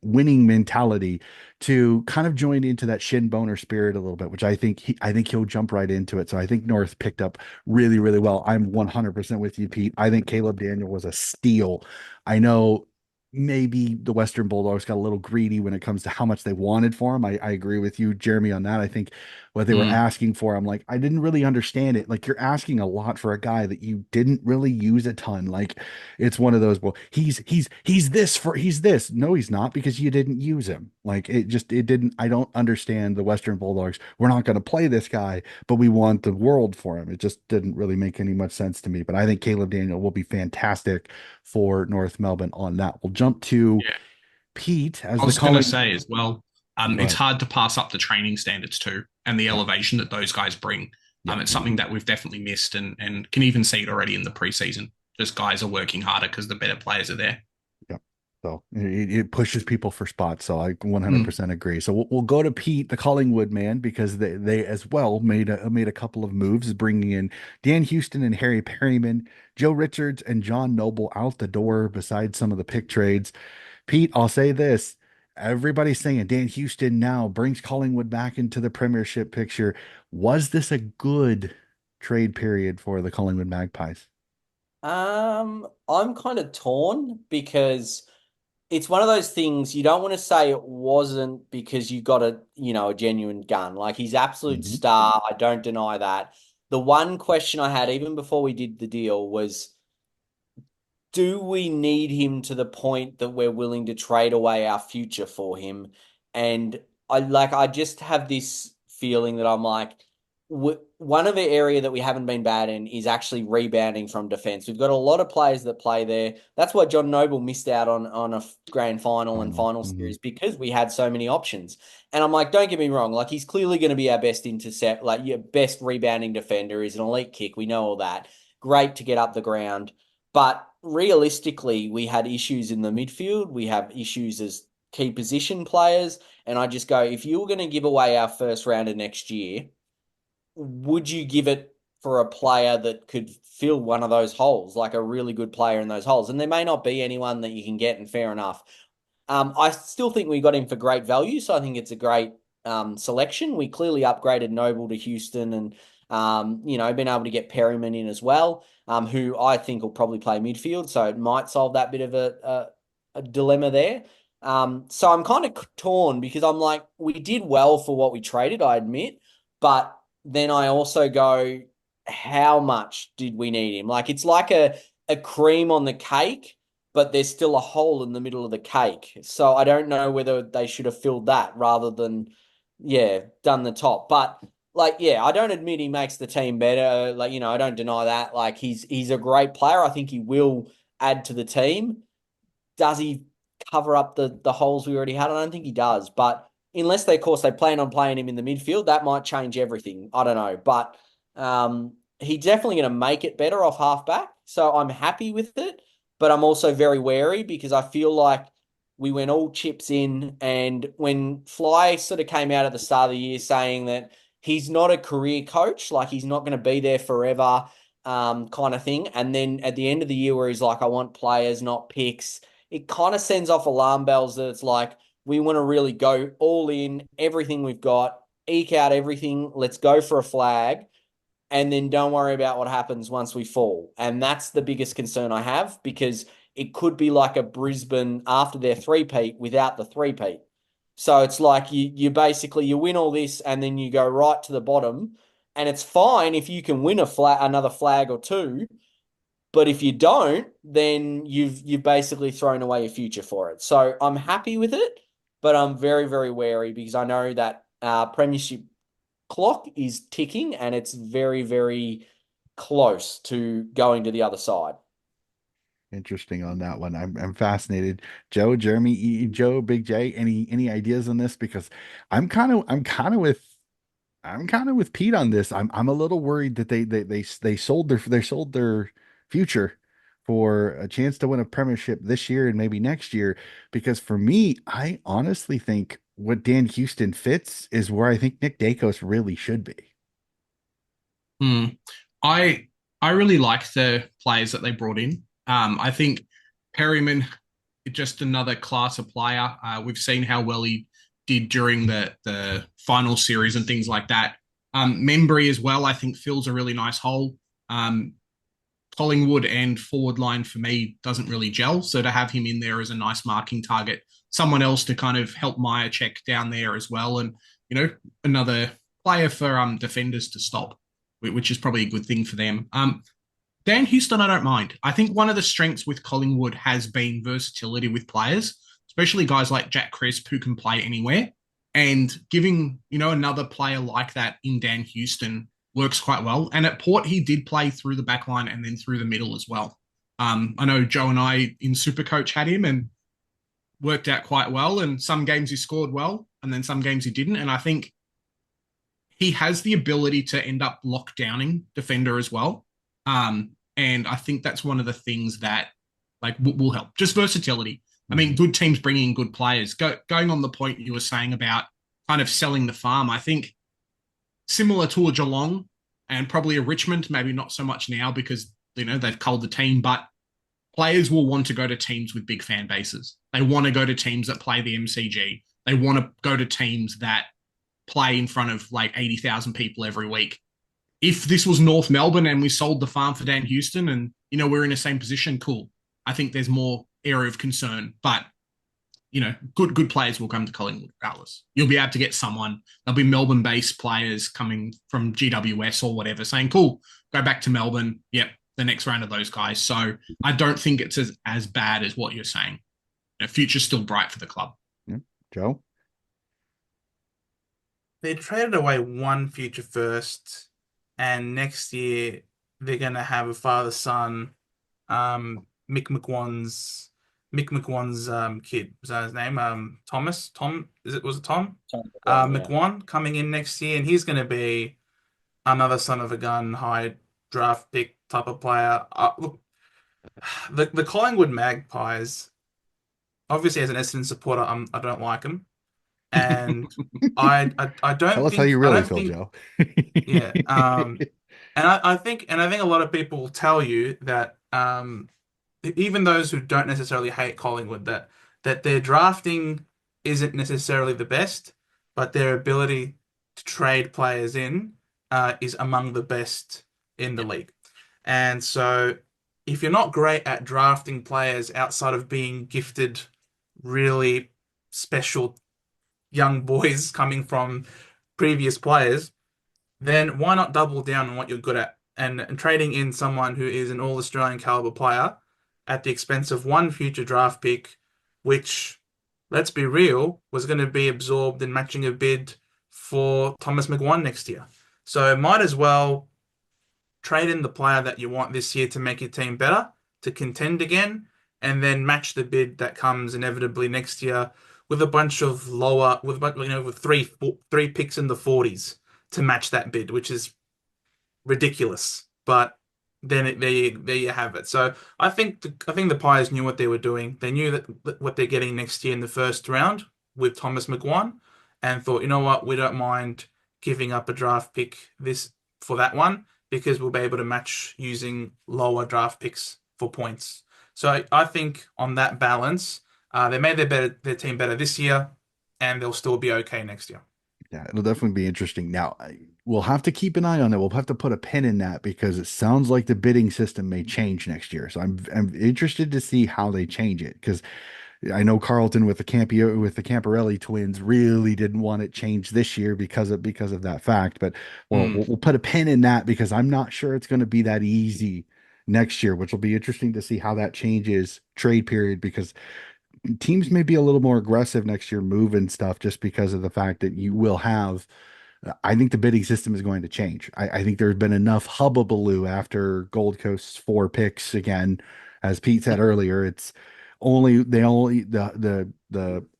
winning mentality to kind of join into that shin boner spirit a little bit, which I think he'll jump right into it. So I think North picked up really, really well. I'm 100% with you, Pete. I think Caleb Daniel was a steal. I know maybe the Western Bulldogs got a little greedy when it comes to how much they wanted for him. I agree with you, Jeremy, on that. I think what they were Mm. asking for, I'm like, I didn't really understand it. Like, you're asking a lot for a guy that you didn't really use a ton. Like, it's one of those, well, he's this. No, he's not, because you didn't use him. Like, it didn't, I don't understand the Western Bulldogs. We're not going to play this guy, but we want the world for him. It just didn't really make any much sense to me. But I think Caleb Daniel will be fantastic for North Melbourne on that. We'll jump to Yeah. Pete as I the was going to calling. say as well, Go it's ahead. hard to pass up the training standards too and the Yeah. elevation that those guys bring. Yeah. It's something that we've definitely missed and can even see it already in the preseason. Just guys are working harder because the better players are there. Yeah. So it pushes people for spots. So I Mm, 100% agree. So we'll go to Pete, the Collingwood man, because they as well made a couple of moves, bringing in Dan Houston and Harry Perryman, Joe Richards and John Noble out the door, besides some of the pick trades. Pete, I'll say this. Everybody's saying Dan Houston now brings Collingwood back into the premiership picture. Was this a good trade period for the Collingwood Magpies? I'm kind of torn because it's one of those things you don't want to say it wasn't because you got a genuine gun. Like, he's absolute Hmm. star. I don't deny that. The one question I had even before we did the deal was, do we need him to the point that we're willing to trade away our future for him? And I just have this feeling that I'm like, one of the area that we haven't been bad in is actually rebounding from defense. We've got a lot of players that play there. That's why John Noble missed out on a grand final and Final. final Hmm. series, because we had so many options. And I'm like, don't get me wrong, like, he's clearly going to be our best intercept, like your best rebounding defender. Is an elite kick. We know all that. Great to get up the ground. But realistically, we had issues in the midfield. We have issues as key position players. And I just go, if you were going to give away our first rounder next year, would you give it for a player that could fill one of those holes, like a really good player in those holes? And there may not be anyone that you can get, and fair enough. I still think we got him for great value, so I think it's a great selection. We clearly upgraded Noble to Houston, and been able to get Perryman in as well, who I think will probably play midfield, so it might solve that bit of a dilemma there. So I'm kind of torn because I'm like, we did well for what we traded, I admit, but then I also go, how much did we need him? Like, it's like a cream on the cake, but there's still a hole in the middle of the cake. So I don't know whether they should have filled that rather than, done the top. But I don't admit he makes the team better. I don't deny that. Like, he's a great player. I think he will add to the team. Does he cover up the holes we already had? I don't think he does. But unless they, of course, they plan on playing him in the midfield, that might change everything. I don't know. But he's definitely going to make it better off halfback. So I'm happy with it. But I'm also very wary because I feel like we went all chips in. And when Fly sort of came out at the start of the year saying that he's not a career coach, like he's not going to be there forever, kind of thing. And then at the end of the year where he's like, I want players, not picks, it kind of sends off alarm bells that it's like, we want to really go all in, everything we've got, eke out everything. Let's go for a flag. And then don't worry about what happens once we fall. And that's the biggest concern I have, because it could be like a Brisbane after their three-peat without the three-peat. So it's like you basically you win all this and then you go right to the bottom. And it's fine if you can win another flag or two, but if you don't, then you've basically thrown away your future for it. So I'm happy with it, but I'm very, very wary because I know that premiership clock is ticking and it's very, very close to going to the other side. Interesting on that one. I'm fascinated. Joe, Jeremy, Joe, Big J, any ideas on this? Because I'm kind of with Pete on this. I'm a little worried that they sold their future for a chance to win a premiership this year and maybe next year. Because for me, I honestly think what Dan Houston fits is where I think Nick Dacos really should be. Hmm. I I really like the players that they brought in. I think Perryman is just another class of player. We've seen how well he did during the final series and things like that. Membry as well, I think fills a really nice hole. Um, Collingwood and forward line for me doesn't really gel. So to have him in there as a nice marking target, someone else to kind of help Maya check down there as well, and another player for defenders to stop, which is probably a good thing for them. Dan Houston, I don't mind. I think one of the strengths with Collingwood has been versatility with players, especially guys like Jack Crisp who can play anywhere. And giving, another player like that in Dan Houston works quite well. And at Port, he did play through the back line and then through the middle as well. I know Joe and I in Supercoach had him and worked out quite well. And some games he scored well, and then some games he didn't. And I think he has the ability to end up lockdowning defender as well. And I think that's one of the things that will help. Just versatility. I mean, good teams bringing in good players. Going on the point you were saying about kind of selling the farm, I think similar to a Geelong and probably a Richmond, maybe not so much now because they've culled the team, but players will want to go to teams with big fan bases. They want to go to teams that play the MCG. They want to go to teams that play in front of like 80,000 people every week. If this was North Melbourne and we sold the farm for Dan Houston and, we're in the same position, cool. I think there's more area of concern, but good players will come to Collingwood regardless. You'll be able to get someone. There'll be Melbourne-based players coming from GWS or whatever saying, cool, go back to Melbourne. Yep, the next round of those guys. So I don't think it's as bad as what you're saying. The future's still bright for the club. Yeah. Joe? They traded away one future first, and next year they're going to have a father-son, Mick McGuan's kid. Was that his name? Thomas? Was it Tom? McGuan coming in next year, and he's going to be another son of a gun, high draft pick type of player. Look, the Collingwood Magpies, obviously as an Essendon supporter, I don't like them. and I Tell don't us how think you I really don't feel, think Joe. yeah. And I think a lot of people will tell you that even those who don't necessarily hate Collingwood, that their drafting isn't necessarily the best, but their ability to trade players in is among the best in the Yeah. league. And so if you're not great at drafting players outside of being gifted really special young boys coming from previous players, then why not double down on what you're good at and trading in someone who is an all-Australian caliber player at the expense of one future draft pick, which, let's be real, was going to be absorbed in matching a bid for Thomas McGuan next year. So might as well trade in the player that you want this year to make your team better, to contend again, and then match the bid that comes inevitably next year with a bunch of lower, with three picks in the 40s to match that bid, which is ridiculous. But there you have it. So I think the Pies knew what they were doing. They knew that what they're getting next year in the first round with Thomas McGuan, and thought, you know what, we don't mind giving up a draft pick this for that one because we'll be able to match using lower draft picks for points. So I think on that balance, they made their team better this year, and they'll still be okay next year. Yeah, it'll definitely be interesting. Now, we'll have to keep an eye on it. We'll have to put a pin in that because it sounds like the bidding system may change next year. So I'm interested to see how they change it because I know Carlton with the Camporelli twins really didn't want it changed this year because of that fact. But we'll put a pin in that because I'm not sure it's going to be that easy next year, which will be interesting to see how that changes trade period because teams may be a little more aggressive next year moving stuff just because of the fact that you will have I think the bidding system is going to change. I think there's been enough hubbubaloo after Gold Coast's 4 picks again, as Pete said earlier. It's only the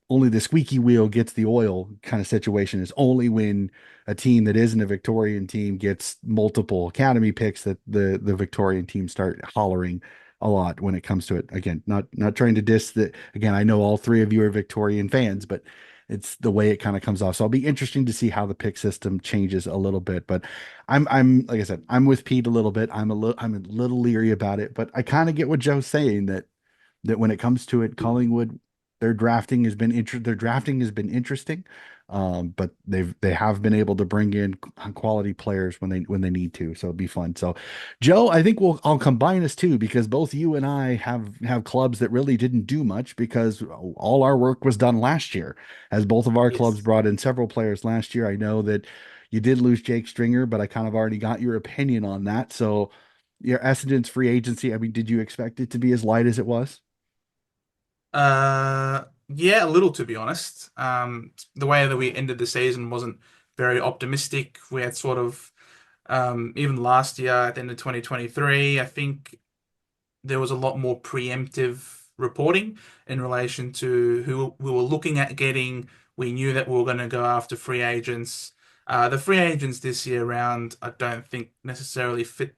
only the squeaky wheel gets the oil kind of situation is only when a team that isn't a Victorian team gets multiple academy picks that the Victorian teams start hollering a lot when it comes to it. Again, not trying to diss that. Again, I know all three of you are Victorian fans, but it's the way it kind of comes off. So I'll be interesting to see how the pick system changes a little bit. But I'm like I said, I'm with Pete a little bit. I'm a little leery about it, but I kind of get what Joe's saying that when it comes to it, Collingwood, their drafting has been interesting. But they have been able to bring in quality players when they need to. So it'd be fun. So Joe, I think I'll combine us too because both you and I have clubs that really didn't do much because all our work was done last year, as both of our clubs Yes. brought in several players last year. I know that you did lose Jake Stringer, but I kind of already got your opinion on that. So your Essendon's free agency, I mean, did you expect it to be as light as it was? Yeah, a little to be honest. The way that we ended the season wasn't very optimistic. We had sort of, even last year at the end of 2023, I think there was a lot more preemptive reporting in relation to who we were looking at getting. We knew that we were going to go after free agents. The free agents this year round, I don't think necessarily fit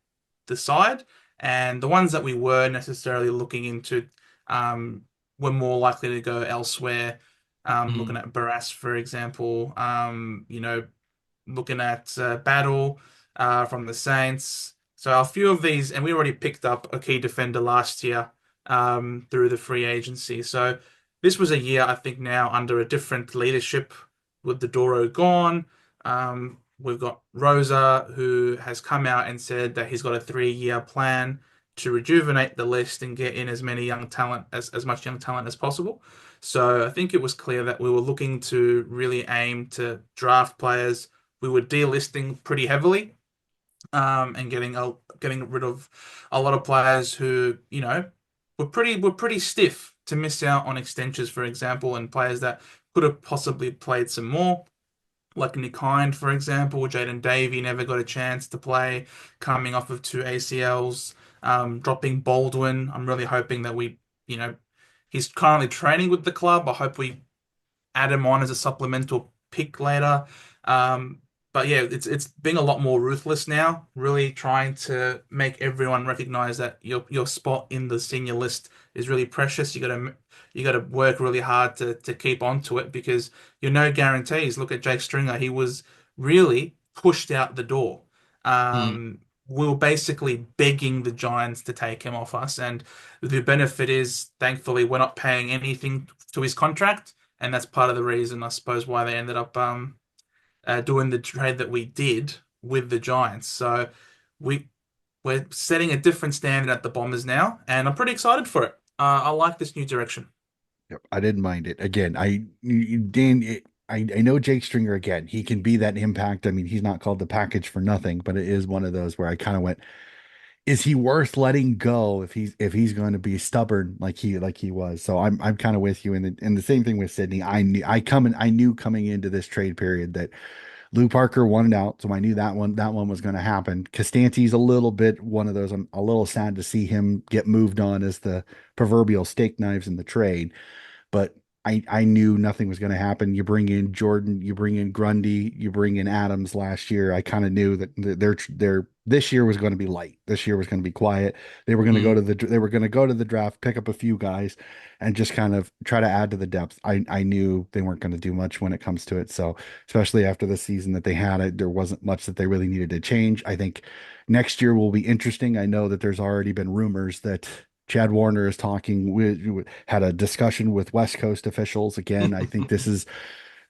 the side, and the ones that we were necessarily looking into um, were more likely to go elsewhere. Looking Mm. at Barras, for example, looking at Battle from the Saints. So a few of these, and we already picked up a key defender last year through the free agency. So this was a year, I think, now under a different leadership with the Doro gone. We've got Rosa, who has come out and said that he's got a 3-year plan to rejuvenate the list and get in as many young talent as much young talent as possible. So I think it was clear that we were looking to really aim to draft players. We were delisting pretty heavily, and getting rid of a lot of players who, were pretty stiff to miss out on extensions, for example, and players that could have possibly played some more, like Nick Hind, for example. Jaden Davey never got a chance to play, coming off of 2 ACLs. Dropping Baldwin. I'm really hoping that you know, he's currently training with the club. I hope we add him on as a supplemental pick later. Um, But yeah, it's being a lot more ruthless now, really trying to make everyone recognize that your spot in the senior list is really precious. You got to work really hard to keep on to it because you're no guarantees. Look at Jake Stringer; he was really pushed out the door. Mm. We were basically begging the Giants to take him off us, and the benefit is, thankfully, we're not paying anything to his contract, and that's part of the reason, I suppose, why they ended up doing the trade that we did with the Giants. So we we're setting a different standard at the Bombers now, and I'm pretty excited for it. I like this new direction. Yep, I didn't mind it. Again, Dan, I know Jake Stringer again. He can be that impact. I mean, he's not called the package for nothing, but it is one of those where I kind of went, is he worth letting go if he's going to be stubborn like he was? So I'm kind of with you. And the same thing with Sydney. I knew coming into this trade period that Lou Parker wanted out, so I knew that one was going to happen. Costante's a little bit one of those. I'm a little sad to see him get moved on as the proverbial steak knives in the trade, but I knew nothing was going to happen. You bring in Jordan, you bring in Grundy, you bring in Adams last year. I kind of knew that their this year was going to be light. This year was going to be quiet. They were going to go to the draft, pick up a few guys, and just kind of try to add to the depth. I knew they weren't going to do much when it comes to it. So especially after the season that they had, there wasn't much that they really needed to change. I think next year will be interesting. I know that there's already been rumors that Chad Warner is talking had a discussion with West Coast officials again. I think this is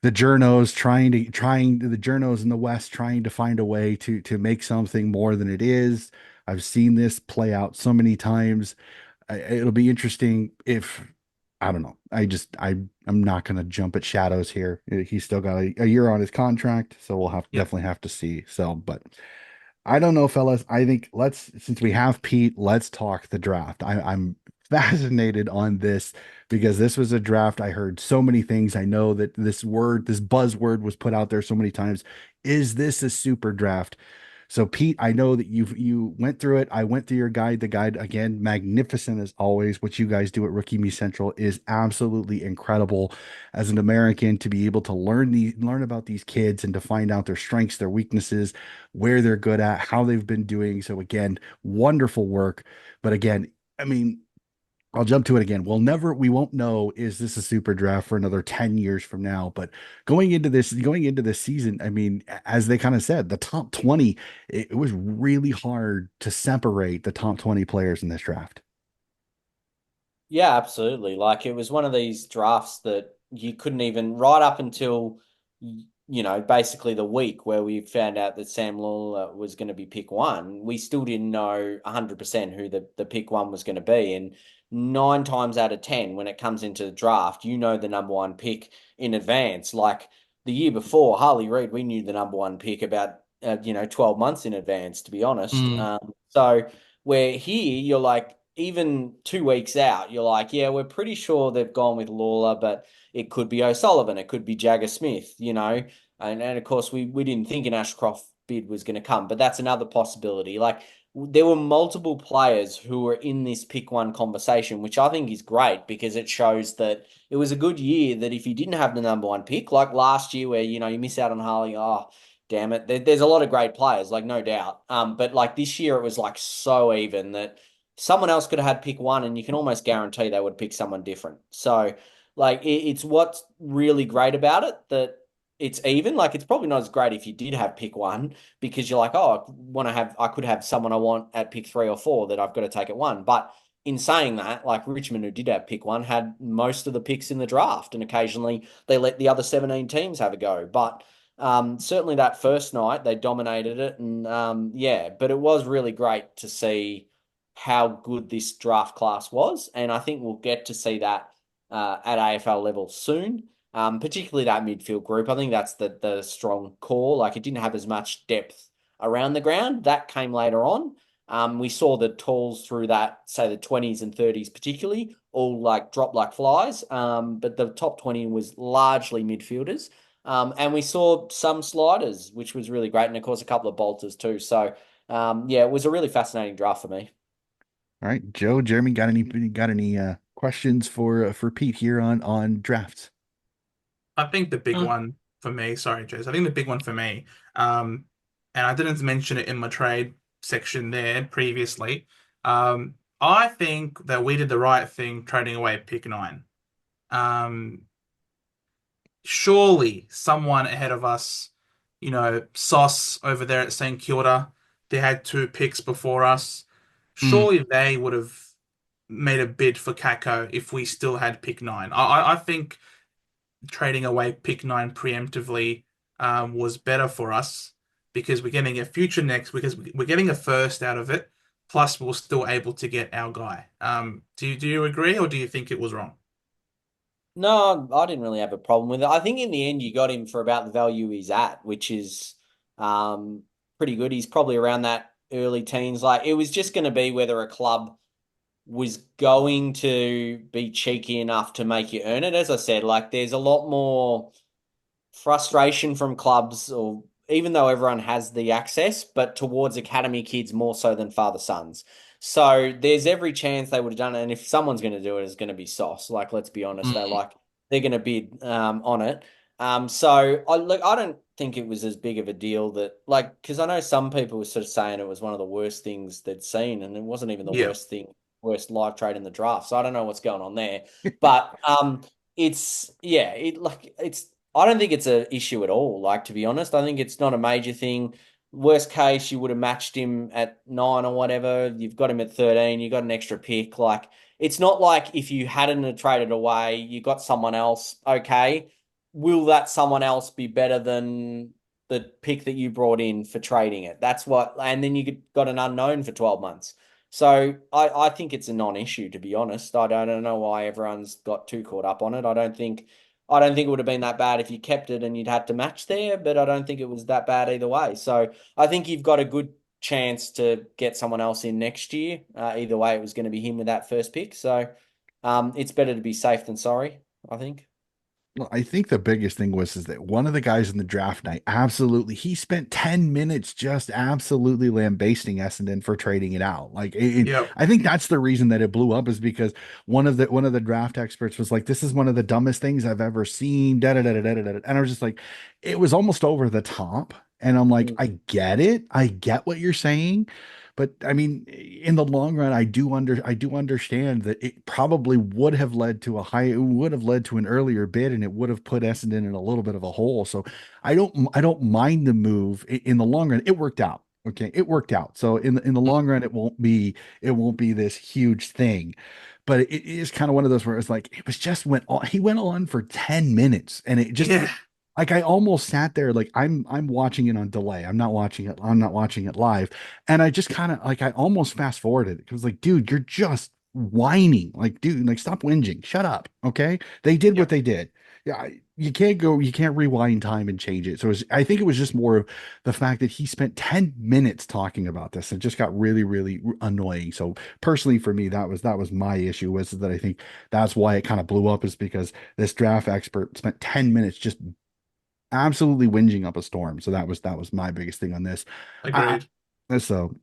the journos trying the journos in the West trying to find a way to make something more than it is. I've seen this play out so many times. It'll be interesting if I don't know. I'm not going to jump at shadows here. He's still got a year on his contract, so we'll Yep. definitely have to see. So, but I don't know, fellas. I think since we have Pete, let's talk the draft. I'm fascinated on this because this was a draft. I heard so many things. I know that this buzzword was put out there so many times. Is this a super draft? So, Pete, I know that you went through it. I went through your guide. The guide, again, magnificent as always. What you guys do at Rookie Me Central is absolutely incredible. As an American, to be able to learn about these kids and to find out their strengths, their weaknesses, where they're good at, how they've been doing. So, again, wonderful work. But again, I mean, I'll jump to it again. We won't know, is this a super draft for another 10 years from now? But going into this season, I mean, as they kind of said, the top 20, it was really hard to separate the top 20 players in this draft. Yeah, absolutely. Like it was one of these drafts that you couldn't even right up until basically the week where we found out that Sam Lawler was going to be pick one. We still didn't know 100% who the pick one was going to be. And 9 times out of 10, when it comes into the draft, you know the number one pick in advance. Like the year before, Harley Reid, we knew the number one pick about 12 months in advance, to be honest. Mm. So where here you're like even 2 weeks out, you're like, yeah, we're pretty sure they've gone with Lawler, but it could be O'Sullivan, it could be Jagger Smith, and of course we didn't think an Ashcroft bid was going to come, but that's another possibility. Like there were multiple players who were in this pick one conversation, which I think is great because it shows that it was a good year. That if you didn't have the number one pick, like last year where you miss out on Harley, oh damn it, there's a lot of great players, like no doubt. But like this year it was like so even that someone else could have had pick one, and you can almost guarantee they would pick someone different. So, like, it's what's really great about it that it's even. Like, it's probably not as great if you did have pick one because you're like, oh, I could have someone I want at pick 3 or 4 that I've got to take at one. But in saying that, like Richmond, who did have pick one, had most of the picks in the draft, and occasionally they let the other 17 teams have a go. But certainly that first night they dominated it, and yeah, but it was really great to see how good this draft class was, and I think we'll get to see that at AFL level soon. Particularly that midfield group. I think that's the strong core. Like it didn't have as much depth around the ground. That came later on. We saw the talls through that, say the 20s and 30s particularly, all like drop like flies. But the top 20 was largely midfielders. And we saw some sliders, which was really great, and of course a couple of bolters too. So yeah, it was a really fascinating draft for me. All right, Joe, Jeremy, got any questions for Pete here on drafts? I think the big Uh, one for me, sorry, Jez. I think the big one for me, and I didn't mention it in my trade section there previously. I think that we did the right thing trading away pick nine. Um, Surely someone ahead of us, Sauce over there at St Kilda, they had two picks before us. Mm. Surely they would have made a bid for Kako if we still had pick nine. I think trading away pick nine preemptively was better for us because we're getting a future next because we're getting a first out of it. Plus, we're still able to get our guy. Do you agree or do you think it was wrong? No, I didn't really have a problem with it. I think in the end you got him for about the value he's at, which is pretty good. He's probably around that early teens. Like it was just going to be whether a club was going to be cheeky enough to make you earn it. As I said, like there's a lot more frustration from clubs, or even though everyone has the access, but towards academy kids more so than father sons. So there's every chance they would have done it. And if someone's going to do it, it's going to be Sauce. Like, let's be honest, Mm. they're going to bid on it. So I don't think it was as big of a deal that like because I know some people were sort of saying it was one of the worst things they'd seen, and it wasn't even the Yeah. worst thing, worst live trade in the draft. So I don't know what's going on there, but it's yeah, it's I don't think it's an issue at all. Like, to be honest, I think it's not a major thing. Worst case, you would have matched him at 9 or whatever. You've got him at 13. You got an extra pick. Like, it's not like if you hadn't have traded away, you got someone else. Okay, will that someone else be better than the pick that you brought in for trading it? That's what, and then got an unknown for 12 months. So I think it's a non-issue, to be honest. I don't know why everyone's got too caught up on it. I don't think it would have been that bad if you kept it and you'd had to match there, but I don't think it was that bad either way. So I think you've got a good chance to get someone else in next year. Either way, it was going to be him with that first pick. So it's better to be safe than sorry, I think. Well, I think the biggest thing was is that one of the guys in the draft night absolutely he spent 10 minutes just absolutely lambasting Essendon for trading it out. Yep. I think that's the reason that it blew up is because one of the draft experts was like, this is one of the dumbest things I've ever seen. Da, da, da, da, da, da, da. And I was just like, it was almost over the top. And I'm like, Mm. I get it. I get what you're saying. But I mean, in the long run, I do understand that it probably would have led to an earlier bid, and it would have put Essendon in a little bit of a hole. So I don't mind the move in the long run. It worked out. Okay, it worked out. So in the long run, it won't be this huge thing. But it is kind of one of those where it's like it was just he went on for 10 minutes and it just Yeah. like I almost sat there like I'm watching it on delay. I'm not watching it live. And I just kind of like I almost fast forwarded it. It was like, dude, you're just whining. Like, dude, like stop whinging. Shut up. Okay. They did what Yep. they did. Yeah, you can't rewind time and change it. So I think it was just more of the fact that he spent 10 minutes talking about this and just got really, really annoying. So personally for me, that was my issue was that I think that's why it kind of blew up is because this draft expert spent 10 minutes just absolutely whinging up a storm. So that was my biggest thing on this. I, Agreed. so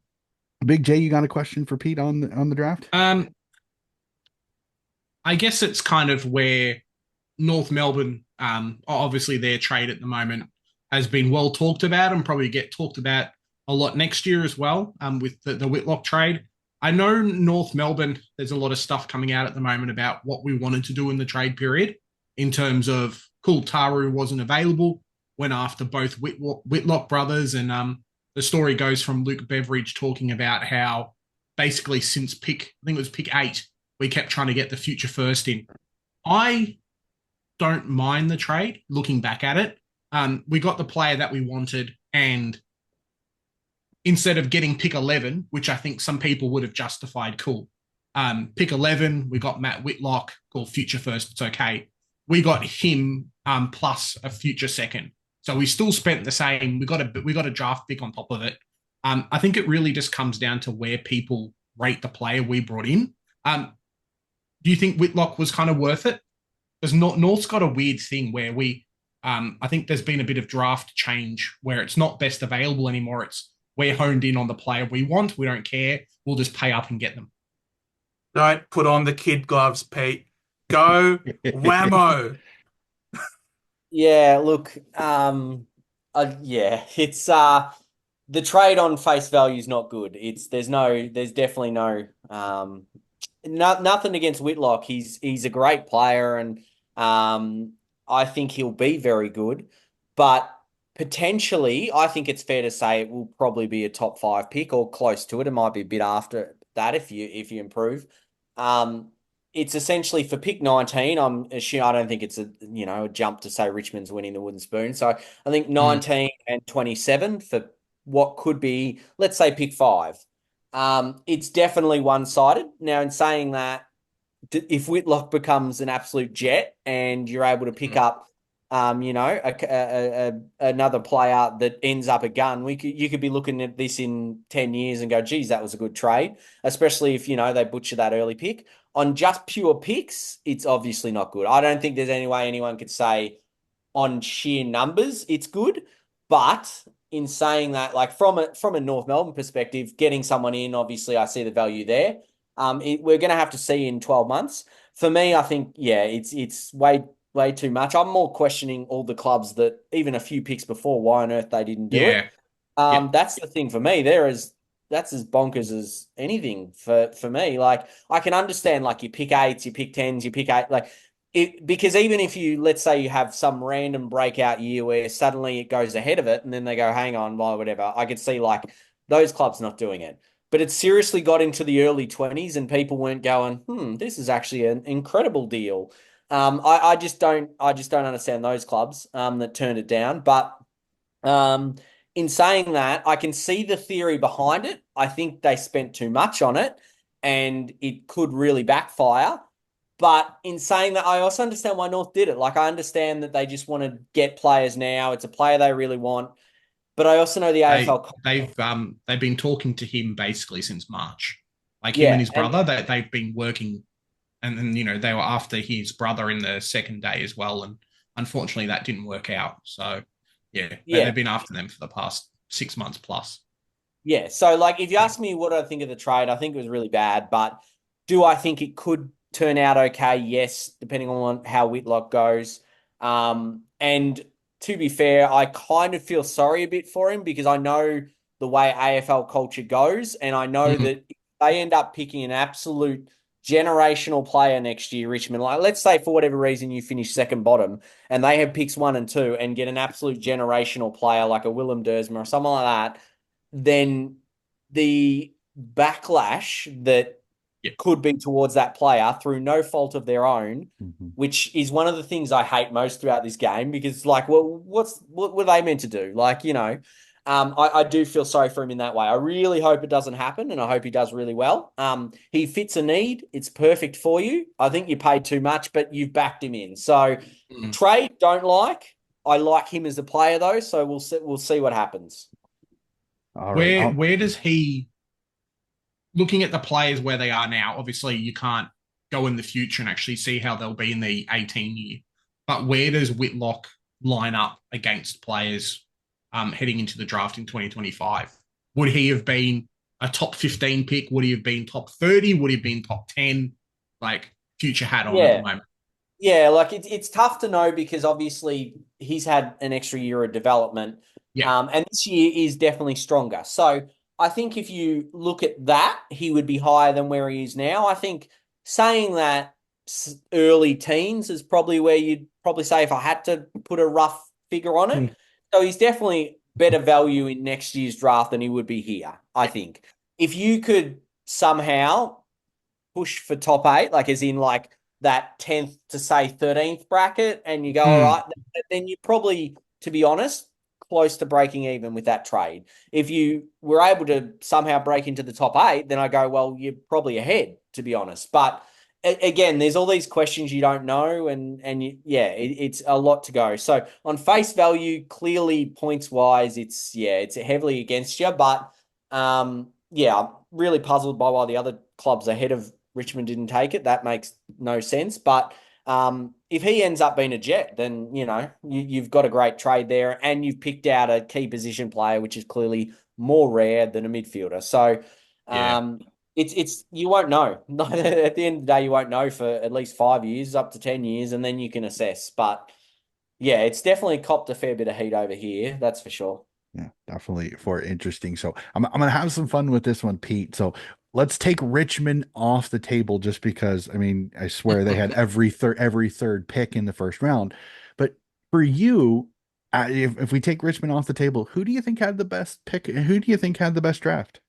Big J, you got a question for Pete on the draft? I guess it's kind of where North Melbourne, obviously their trade at the moment has been well talked about and probably get talked about a lot next year as well, with the Whitlock trade. I know North Melbourne, there's a lot of stuff coming out at the moment about what we wanted to do in the trade period in terms of cool Taru wasn't available, went after both Whitlock brothers, and the story goes from Luke Beveridge talking about how basically since I think it was pick 8, we kept trying to get the future first in. I don't mind the trade looking back at it. We got the player that we wanted, and instead of getting pick 11, which I think some people would have justified, cool. Pick 11, we got Matt Whitlock, called future first, it's okay. We got him plus a future second. So we still spent the same. We got a draft pick on top of it. I think it really just comes down to where people rate the player we brought in. Do you think Whitlock was kind of worth it? Because North's got a weird thing where I think there's been a bit of draft change where it's not best available anymore. It's we're honed in on the player we want. We don't care. We'll just pay up and get them. Don't put on the kid gloves, Pete. Go whammo. Yeah, look, yeah, it's the trade on face value is not good. There's definitely nothing against Whitlock. He's a great player, and um, I think he'll be very good. But potentially, I think it's fair to say it will probably be a top five pick or close to it. It might be a bit after that if you improve. Um, it's essentially for pick 19. I'm assuming I don't think it's a jump to say Richmond's winning the wooden spoon. So I think Mm. 19 and 27 for what could be, let's say, pick five. It's definitely one-sided. Now, in saying that, if Whitlock becomes an absolute jet and you're able to pick Mm. up, another player that ends up a gun, you could be looking at this in 10 years and go, geez, that was a good trade, especially if, they butcher that early pick. On just pure picks, it's obviously not good. I don't think there's any way anyone could say on sheer numbers, it's good. But in saying that, like from a North Melbourne perspective, getting someone in, obviously, I see the value there. We're going to have to see in 12 months. For me, I think, yeah, it's way too much. I'm more questioning all the clubs that even a few picks before, why on earth they didn't do it. Yeah. Yeah. That's the thing for me. That's as bonkers as anything for me. Like I can understand like you pick eights, you pick tens, you pick eight, like because even if you let's say you have some random breakout year where suddenly it goes ahead of it and then they go, hang on, well, whatever. I could see like those clubs not doing it. But it seriously got into the early 20s and people weren't going, this is actually an incredible deal. I just don't understand those clubs that turned it down. But um, in saying that, I can see the theory behind it. I think they spent too much on it and it could really backfire. But in saying that, I also understand why North did it. Like, I understand that they just want to get players now. It's a player they really want. But I also know the They AFL. they've been talking to him basically since March. Like him and Yeah. his brother, they've been working, and then they were after his brother in the second day as well, and unfortunately that didn't work out. So yeah, Yeah. they've been after them for the past 6 months plus. Yeah. So, like, if you ask me what I think of the trade, I think it was really bad. But do I think it could turn out okay? Yes, depending on how Whitlock goes. And to be fair, I kind of feel sorry a bit for him because I know the way AFL culture goes. And I know Mhm. that if they end up picking an absolute generational player next year, Richmond, like, let's say for whatever reason you finish second bottom and they have picks 1 and 2 and get an absolute generational player like a Willem Dersma or someone like that, then the backlash that Yeah, could be towards that player through no fault of their own, Mhm. which is one of the things I hate most throughout this game because, like, well, what were they meant to do? Like, I do feel sorry for him in that way. I really hope it doesn't happen, and I hope he does really well. He fits a need. It's perfect for you. I think you paid too much, but you've backed him in. So Mhm. trade don't like. I like him as a player though, so we'll see what happens. All right. Where does he, looking at the players where they are now? Obviously, you can't go in the future and actually see how they'll be in the 18 year. But where does Whitlock line up against players heading into the draft in 2025? Would he have been a top 15 pick? Would he have been top 30? Would he have been top 10? Like future hat on at the Yeah. moment. Yeah, like it's tough to know because obviously he's had an extra year of development, Yeah. and this year is definitely stronger. So I think if you look at that, he would be higher than where he is now. I think saying that early teens is probably where you'd probably say if I had to put a rough figure on it. Mm. So he's definitely better value in next year's draft than he would be here, I Yeah. think. If you could somehow push for top eight, like as in like that 10th to say 13th bracket, and you go, all Mm. right, then you're probably, to be honest, close to breaking even with that trade. If you were able to somehow break into the top eight, then I go, well, you're probably ahead, to be honest. But again, there's all these questions you don't know, and yeah, it's a lot to go. So on face value, clearly points wise, it's heavily against you, but yeah, I'm really puzzled by why the other clubs ahead of Richmond didn't take it. That makes no sense. But if he ends up being a Jet, then you've got a great trade there, and you've picked out a key position player, which is clearly more rare than a midfielder. So Yeah. it's you won't know. At the end of the day, you won't know for at least 5 years, up to 10 years, and then you can assess. But yeah, it's definitely copped a fair bit of heat over here. That's for sure. Yeah, definitely for interesting. So I'm gonna have some fun with this one, Pete. So let's take Richmond off the table just because I mean I swear they had every third pick in the first round. But for you, if we take Richmond off the table, who do you think had the best pick? Who do you think had the best draft?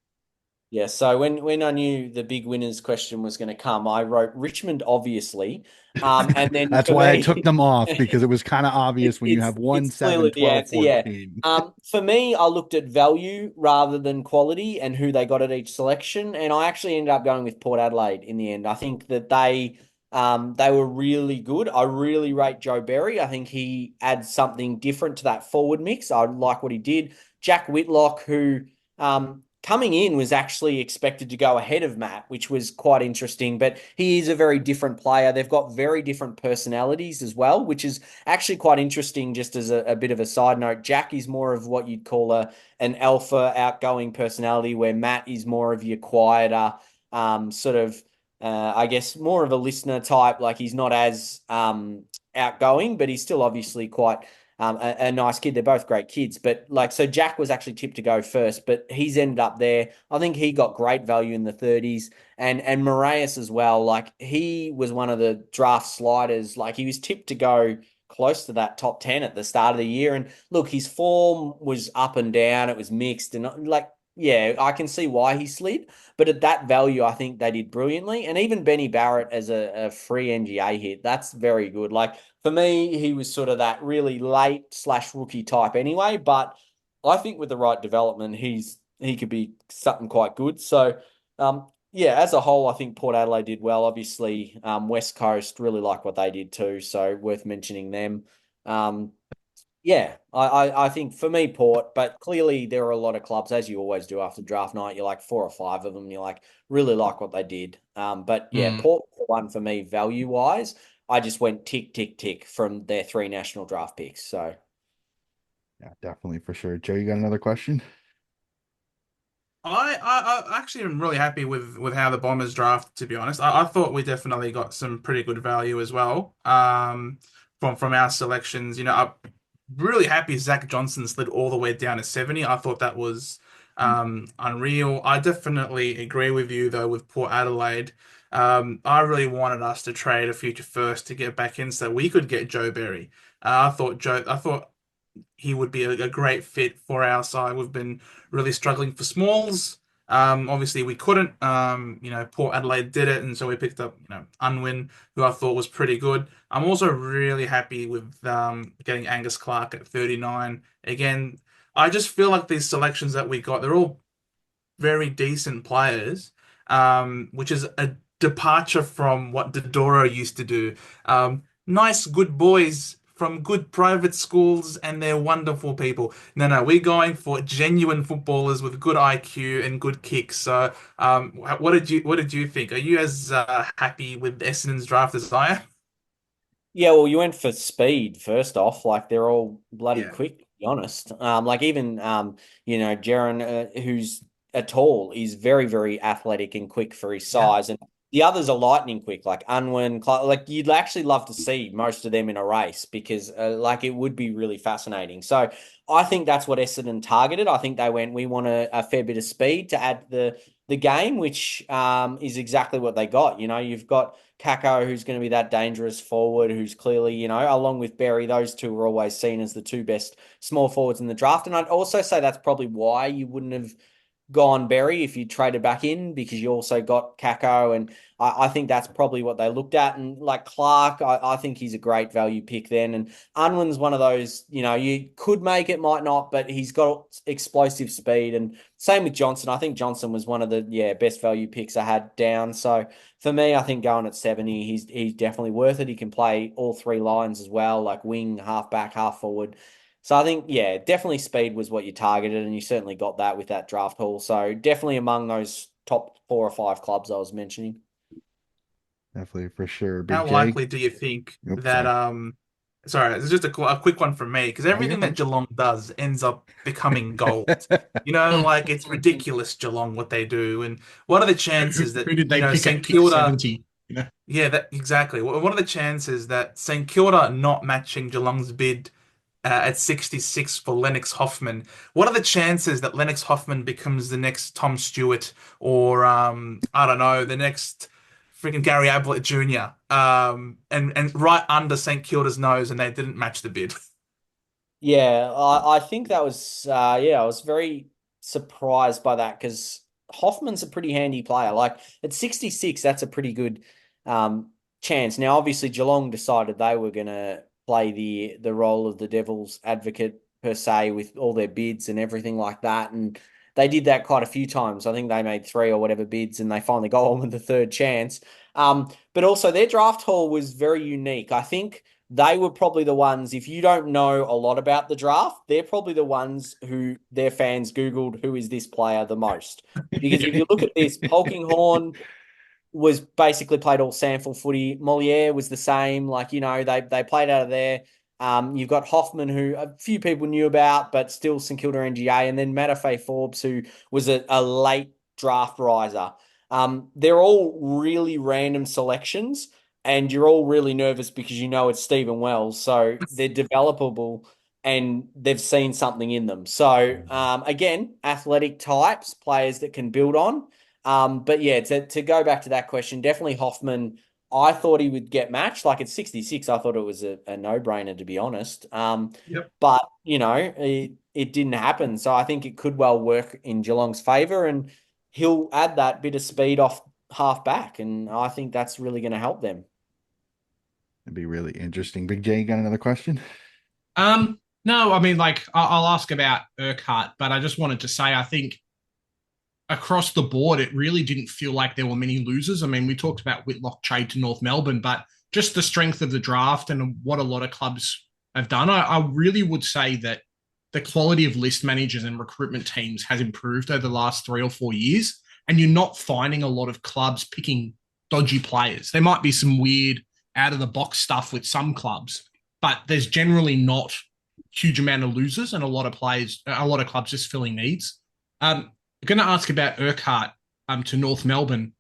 Yeah, so when I knew the big winners question was going to come, I wrote Richmond, obviously. And then That's for why I took me, them off because it was kind of obvious when you it's have 1, it's 7, clearly the 12, answer, yeah. 14. For me, I looked at value rather than quality and who they got at each selection, and I actually ended up going with Port Adelaide in the end. I think that they were really good. I really rate Joe Berry. I think he adds something different to that forward mix. I like what he did. Jack Whitlock, who coming in was actually expected to go ahead of Matt, which was quite interesting. But he is a very different player. They've got very different personalities as well, which is actually quite interesting. Just as a bit of a side note, Jack is more of what you'd call an alpha, outgoing personality, where Matt is more of your quieter, sort of. I guess more of a listener type. Like he's not as outgoing, but he's still obviously quite a nice kid. They're both great kids, but like, so Jack was actually tipped to go first, but he's ended up there. I think he got great value in the 30s, and Moraes as well. Like he was one of the draft sliders. Like he was tipped to go close to that top 10 at the start of the year. And look, his form was up and down. It was mixed, and like, yeah, I can see why he slid. But at that value, I think they did brilliantly. And even Benny Barrett as a free NGA hit, that's very good. Like for me, he was sort of that really late slash rookie type anyway. But I think with the right development, he could be something quite good. So yeah, as a whole, I think Port Adelaide did well. Obviously, West Coast really like what they did too, so worth mentioning them. Um, yeah, I think for me, Port, but clearly there are a lot of clubs, as you always do after draft night. You're like 4 or 5 of them. You're like really like what they did. But yeah, Mm. Port one for me value wise. I just went tick tick tick from their 3 national draft picks. So Yeah, definitely for sure. Joe, you got another question? I actually am really happy with how the Bombers draft, to be honest. I thought we definitely got some pretty good value as well. From our selections. I'm really happy Zach Johnson slid all the way down to 70. I thought that was unreal. I definitely agree with you though with Port Adelaide. I really wanted us to trade a future first to get back in so we could get Joe Berry. I thought he would be a great fit for our side. We've been really struggling for smalls. Obviously we couldn't. Port Adelaide did it, and so we picked up, Unwin, who I thought was pretty good. I'm also really happy with getting Angus Clark at 39. Again, I just feel like these selections that we got, they're all very decent players, which is a departure from what Dodoro used to do. Nice, good boys from good private schools, and they're wonderful people. No, no, we're going for genuine footballers with good IQ and good kicks. So, what did you think? Are you as happy with Essendon's draft as I am? yeah, well, you went for speed first off. Like they're all bloody Yeah. quick, to be honest. Like even Jaron, who's a tall, is very, very athletic and quick for his Yeah. size, and the others are lightning quick, like Unwin. Like you'd actually love to see most of them in a race because, like, it would be really fascinating. So I think that's what Essendon targeted. I think they went, we want a fair bit of speed to add the game, which is exactly what they got. You've got Kako, who's going to be that dangerous forward, who's clearly, along with Berry, those two were always seen as the two best small forwards in the draft. And I'd also say that's probably why you wouldn't have gone Berry if you traded back in, because you also got Kako, and I think that's probably what they looked at. And like Clark, I think he's a great value pick then. And Unwin's one of those, you could make it, might not, but he's got explosive speed. And same with Johnson. I think Johnson was one of the best value picks I had down. So for me, I think going at 70, he's definitely worth it. He can play all 3 lines as well, like wing, half back, half forward. So I think, yeah, definitely speed was what you targeted, and you certainly got that with that draft haul. So definitely among those top 4 or 5 clubs I was mentioning. Definitely for sure. Big How J. likely do you think Oops, that sorry. sorry, it's just a quick one from me because Oh, you're everything that fine. Geelong does ends up becoming gold. Mm. Like it's ridiculous Geelong what they do, and what are the chances that Who did they pick at St pick Kilda? 70? You know? Yeah, that exactly. What are the chances that St Kilda not matching Geelong's bid at 66 for Lennox Hoffman? What are the chances that Lennox Hoffman becomes the next Tom Stewart or I don't know, the next freaking Gary Ablett Jr. And right under St Kilda's nose, and they didn't match the bid. Yeah, I think that was I was very surprised by that because Hoffman's a pretty handy player. Like at 66, that's a pretty good chance. Now, obviously, Geelong decided they were going to play the role of the devil's advocate per se with all their bids and everything like that, and they did that quite a few times. I think they made three or whatever bids, and they finally got on with the third chance. But also their draft haul was very unique. I think they were probably the ones, if you don't know a lot about the draft, they're probably the ones who their fans Googled who is this player the most. Because if you look at this, Polkinghorne was basically played all sample footy. Moliere was the same. Like, they played out of there. You've got Hoffman, who a few people knew about, but still St Kilda NGA, and then Matafei Forbes, who was a late draft riser. They're all really random selections, and you're all really nervous because you know it's Stephen Wells, so they're developable and they've seen something in them. So again, athletic types, players that can build on. But yeah, to go back to that question, definitely Hoffman. I thought he would get matched. Like at 66, I thought it was a no-brainer, to be honest. Yep. But it didn't happen. So I think it could well work in Geelong's favour, and he'll add that bit of speed off half back, and I think that's really going to help them. It'd be really interesting. Big J, you got another question? No, I mean, like, I'll ask about Urquhart, but I just wanted to say, I think across the board, it really didn't feel like there were many losers. I mean, we talked about Whitlock trade to North Melbourne, but just the strength of the draft and what a lot of clubs have done, I really would say that the quality of list managers and recruitment teams has improved over the last 3 or 4 years. And you're not finding a lot of clubs picking dodgy players. There might be some weird out of the box stuff with some clubs, but there's generally not huge amount of losers and a lot of players, a lot of clubs just filling needs. I'm going to ask about Urquhart to North Melbourne.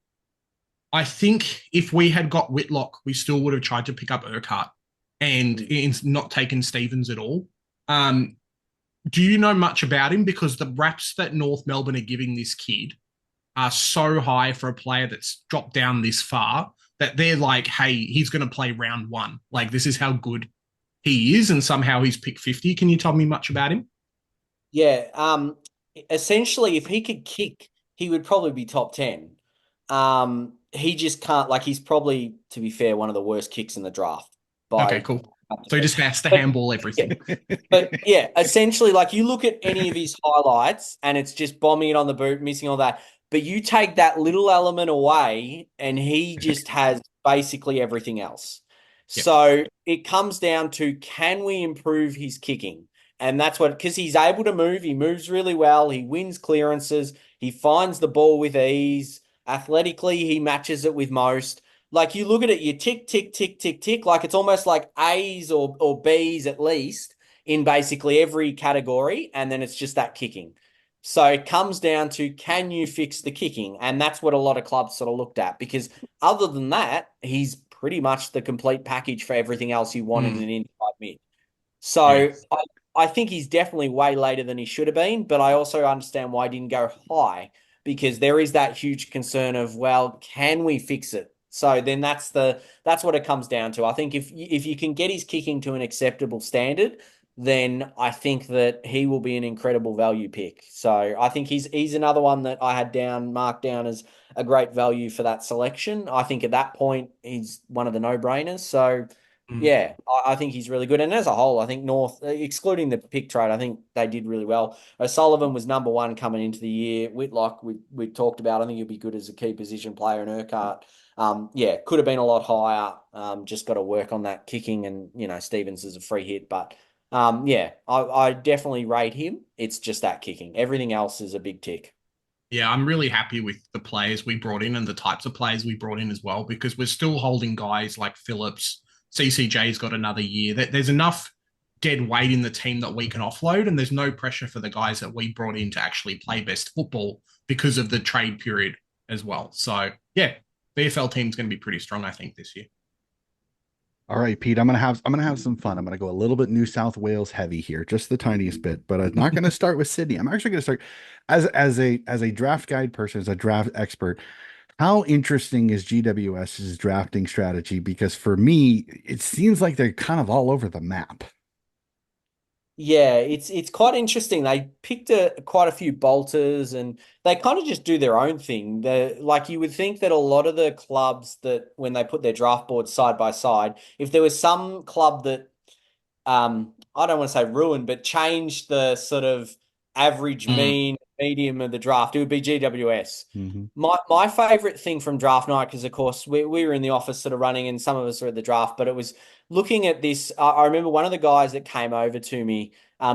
I think if we had got Whitlock, we still would have tried to pick up Urquhart and not taken Stevens at all. Do you know much about him? Because the raps that North Melbourne are giving this kid are so high for a player that's dropped down this far that they're like, hey, he's going to play round one. Like, this is how good he is, and somehow he's picked 50. Can you tell me much about him? Yeah. Essentially, if he could kick, he would probably be top 10. He just can't, like, he's probably, to be fair, one of the worst kicks in the draft. Okay, cool. So he just has to handball everything. But yeah, essentially, like you look at any of his highlights and it's just bombing it on the boot, missing all that. But you take that little element away and he just has basically everything else. Yep. So it comes down to, can we improve his kicking? And that's what, because he's able to move, he moves really well, he wins clearances, he finds the ball with ease. Athletically, he matches it with most. Like you look at it, you tick, tick, tick, tick, tick. Like it's almost like A's or B's at least in basically every category. And then it's just that kicking. So it comes down to, can you fix the kicking? And that's what a lot of clubs sort of looked at, because other than that, he's pretty much the complete package for everything else you want in an inside mid. So Yes. I think he's definitely way later than he should have been, but I also understand why he didn't go high, because there is that huge concern of, well, can we fix it? So then that's what it comes down to. I think if you can get his kicking to an acceptable standard, then I think that he will be an incredible value pick. So I think he's another one that I had marked down as a great value for that selection. I think at that point he's one of the no-brainers. So yeah, I think he's really good. And as a whole, I think North, excluding the pick trade, I think they did really well. O'Sullivan was number one coming into the year. Whitlock, we talked about. I think he'll be good as a key position player. And Urquhart, yeah, could have been a lot higher. Just got to work on that kicking. And, Stevens is a free hit. But, yeah, I definitely rate him. It's just that kicking. Everything else is a big tick. Yeah, I'm really happy with the players we brought in and the types of players we brought in as well, because we're still holding guys like Phillips. CCJ's got another year. There's enough dead weight in the team that we can offload, and there's no pressure for the guys that we brought in to actually play best football because of the trade period as well. So, yeah, VFL team's going to be pretty strong, I think, this year. All right, Pete, I'm gonna have some fun. I'm gonna go a little bit New South Wales heavy here, just the tiniest bit, but I'm not gonna start with Sydney. I'm actually gonna start as a draft guide person, as a draft expert. How interesting is GWS's drafting strategy? Because for me, it seems like they're kind of all over the map. Yeah, it's quite interesting. They picked quite a few bolters, and they kind of just do their own thing. Like you would think that a lot of the clubs that when they put their draft boards side by side, if there was some club that I don't want to say ruined, but changed the sort of average Mm. medium of the draft, it would be GWS. Mhm. My favorite thing from draft night, because of course we were in the office sort of running, and some of us were at the draft, but it was looking at this. I remember one of the guys that came over to me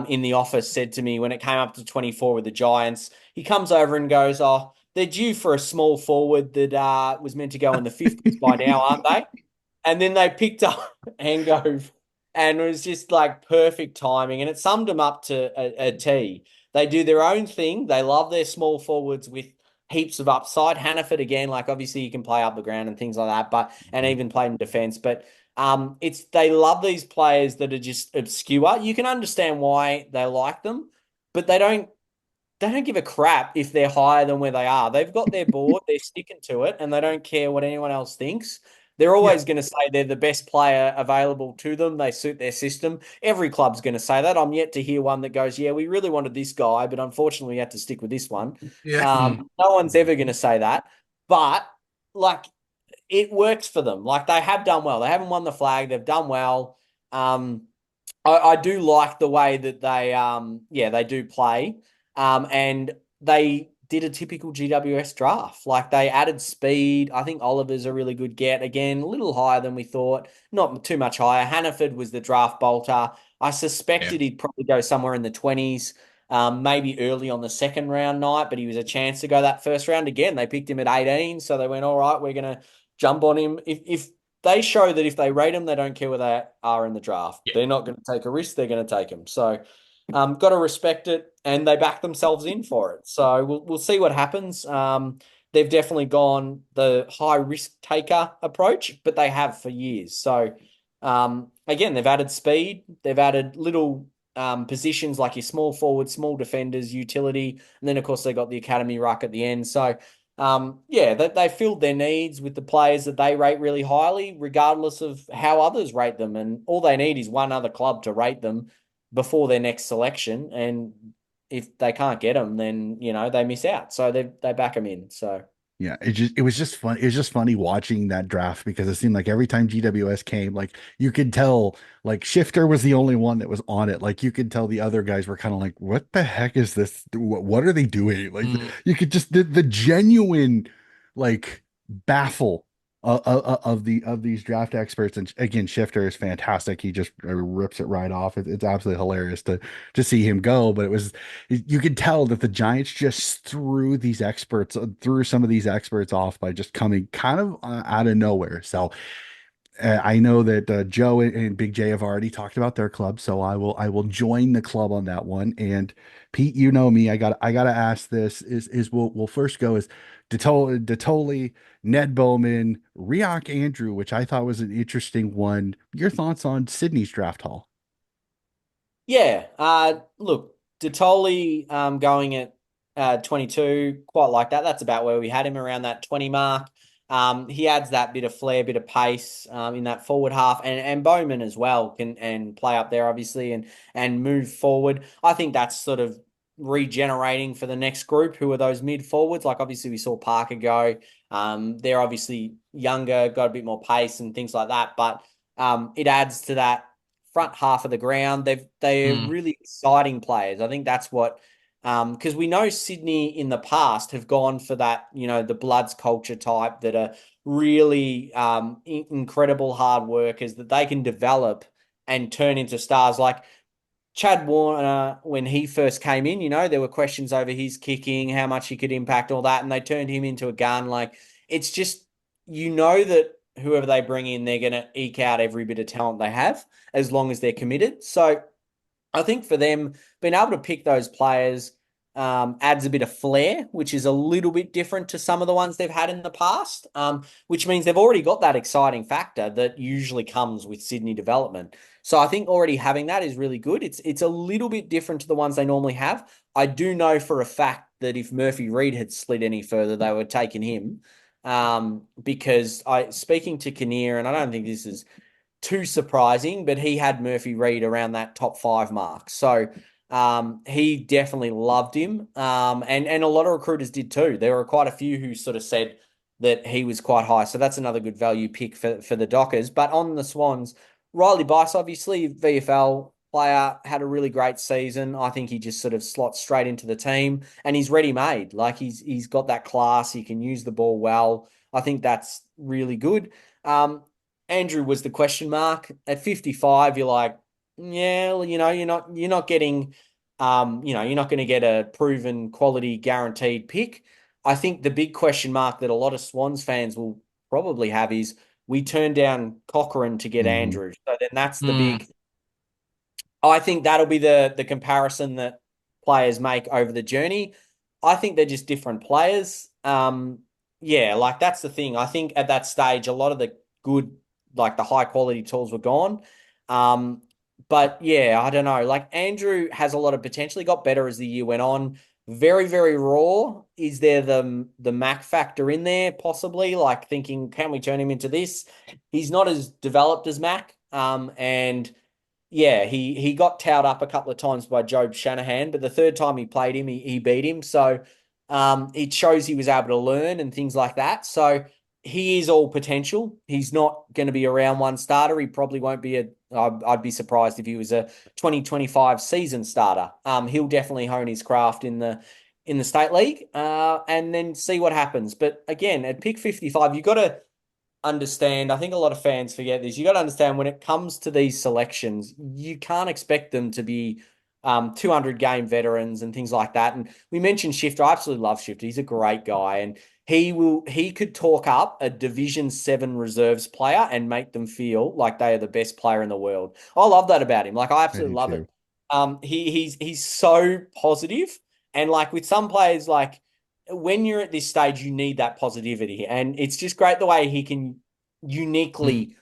in the office said to me when it came up to 24 with the Giants, he comes over and goes, "Oh, they're due for a small forward that was meant to go in the 50s by now, aren't they?" And then they picked up Angove, and it was just like perfect timing. And it summed them up to a T. They do their own thing. They love their small forwards with heaps of upside. Hannaford again, like obviously you can play up the ground and things like that, but and even play in defense. But it's they love these players that are just obscure. You can understand why they like them, but they don't give a crap if they're higher than where they are. They've got their board, they're sticking to it, and they don't care what anyone else thinks. They're Yeah, always going to say they're the best player available to them. They suit their system. Every club's going to say that. I'm yet to hear one that goes, "Yeah, we really wanted this guy, but unfortunately we had to stick with this one." yeah. No one's ever going to say that. But like it works for them. Like they have done well. They haven't won the flag. They've done well. Um, I do like the way that they do play. And they did a typical GWS draft. Like they added speed. I think Oliver's a really good get. Again, a little higher than we thought. Not too much higher. Hannaford was the draft bolter. I Yeah. suspected he'd probably go somewhere in the 20s. Maybe early on the second round night, but he was a chance to go that first round again. They picked him at 18, so they went, all right, we're gonna jump on him. If they show that if they rate him, they don't care where they are in the draft. Yeah. They're not going to take a risk. They're going to take him. So, got to respect it, and they back themselves in for it. So we'll see what happens. They've definitely gone the high risk taker approach, but they have for years. So, again, they've added speed. They've added little positions like your small forward, small defenders, utility, and then of course they got the academy ruck at the end. So yeah, they filled their needs with the players that they rate really highly, regardless of how others rate them. And all they need is one other club to rate them before their next selection. And if they can't get them, then they miss out. So they back them in. So Yeah, it was just fun. It was just funny watching that draft because it seemed like every time GWS came, like you could tell, like Shifter was the only one that was on it. Like you could tell the other guys were kind of like, "What the heck is this? What are they doing?" Like Mm. you could just the genuine like baffle of these draft experts. And again, Shifter is fantastic. He just rips it right off. It's absolutely hilarious to see him go. But you could tell that the Giants just threw some of these experts off by just coming kind of out of nowhere. So I know that Joe and Big J have already talked about their club, so I will join the club on that one. And Pete, you know me, I gotta ask this is we'll first go is Detoli, Ned Bowman, Riak Andrew, which I thought was an interesting one. Your thoughts on Sydney's draft haul? yeah, look, Detoli going at 22, quite like that. That's about where we had him around that 20 mark. He adds that bit of flair, bit of pace in that forward half, and Bowman as well can and play up there obviously and move forward. I think that's sort of regenerating for the next group who are those mid forwards. Like obviously we saw Parker go. They're obviously younger, got a bit more pace and things like that, but it adds to that front half of the ground. They're Mm. really exciting players. I think that's what because we know Sydney in the past have gone for that, the Bloods culture type that are really incredible hard workers that they can develop and turn into stars. Like Chad Warner, when he first came in, there were questions over his kicking, how much he could impact, all that, and they turned him into a gun. Like it's just, that whoever they bring in, they're going to eke out every bit of talent they have as long as they're committed. So I think for them, being able to pick those players, adds a bit of flair, which is a little bit different to some of the ones they've had in the past, which means they've already got that exciting factor that usually comes with Sydney development. So I think already having that is really good. It's a little bit different to the ones they normally have. I do know for a fact that if Murphy Reed had slid any further, they would have taken him. Because speaking to Kinnear, and I don't think this is too surprising, but he had Murphy Reed around that top 5 mark. So he definitely loved him. And a lot of recruiters did too. There were quite a few who sort of said that he was quite high. So that's another good value pick for the Dockers. But on the Swans, Riley Bice, obviously, VFL player, had a really great season. I think he just sort of slots straight into the team and he's ready-made. Like he's got that class. He can use the ball well. I think that's really good. Andrew was the question mark. At 55, you're like, yeah, well, you're not getting, you're not going to get a proven quality guaranteed pick. I think the big question mark that a lot of Swans fans will probably have is we turned down Cochrane to get Andrew. So then that's the big. I think that'll be the comparison that players make over the journey. I think they're just different players. Yeah, like that's the thing. I think at that stage, a lot of the good, like the high quality tools were gone. But yeah, I don't know. Like Andrew has a lot of potential. He got better as the year went on. Very, very raw. Is there the Mac factor in there? Possibly, like thinking, can we turn him into this? He's not as developed as Mac. And yeah, he got towed up a couple of times by Job Shanahan, but the third time he played him, he beat him. So it shows he was able to learn and things like that. So he is all potential. He's not going to be a round one starter. He probably won't be I'd be surprised if he was a 2025 season starter. He'll definitely hone his craft in the state league and then see what happens. But again, at pick 55, you've got to understand, I think a lot of fans forget this. You got to understand when it comes to these selections, you can't expect them to be 200 game veterans and things like that. And we mentioned Shifter. I absolutely love Shifter. He's a great guy, and he could talk up a Division 7 reserves player and make them feel like they are the best player in the world. I love that about him. Like I absolutely love it. He's so positive, and like with some players, like when you're at this stage, you need that positivity. And it's just great the way he can uniquely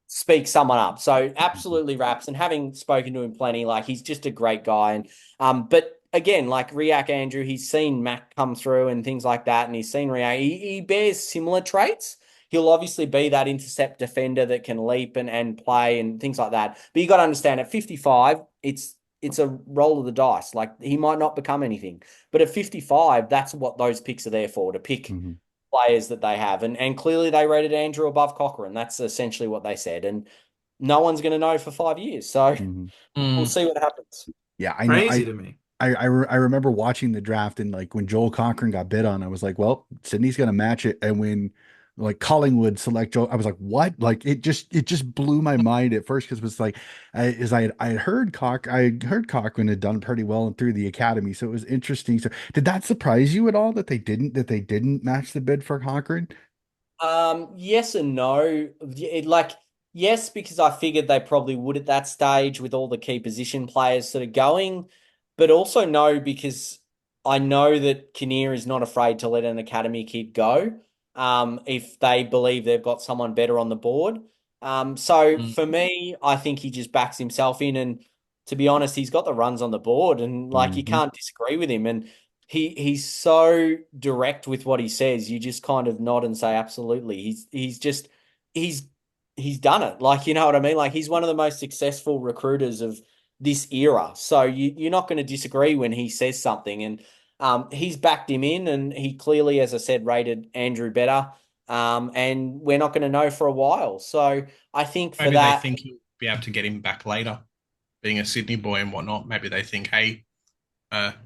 speak someone up. So absolutely raps. And having spoken to him plenty, like he's just a great guy. And but again, like Riak Andrew, he's seen Mac come through and things like that. And he's seen Riak. He bears similar traits. He'll obviously be that intercept defender that can leap and play and things like that. But you got to understand at 55, it's a roll of the dice. Like he might not become anything, but at 55, that's what those picks are there for, to pick players that they have. And clearly they rated Andrew above Cochrane. That's essentially what they said. And no one's going to know for 5 years. So we'll see what happens. Yeah, I know. Crazy to me. I remember watching the draft, and like when Joel Cochran got bid on, I was like, well, Sydney's gonna match it. And when like Collingwood select Joel, I was like, what? Like it just blew my mind at first, because it was like I had heard Cochran had done pretty well through the academy, so it was interesting. So did that surprise you at all that they didn't match the bid for Cochran? Yes and no. Yes, because I figured they probably would at that stage with all the key position players sort of going. But also no, because I know that Kinnear is not afraid to let an academy kid go if they believe they've got someone better on the board. So for me, I think he just backs himself in. And to be honest, he's got the runs on the board, and like you can't disagree with him. And he's so direct with what he says. You just kind of nod and say, absolutely. He's done it. Like, you know what I mean? Like he's one of the most successful recruiters of this era. So you're not going to disagree when he says something. And he's backed him in, and he clearly, as I said, rated Andrew better. And we're not going to know for a while. So I think for maybe that, they think you'll be able to get him back later, being a Sydney boy and whatnot. Maybe they think, hey,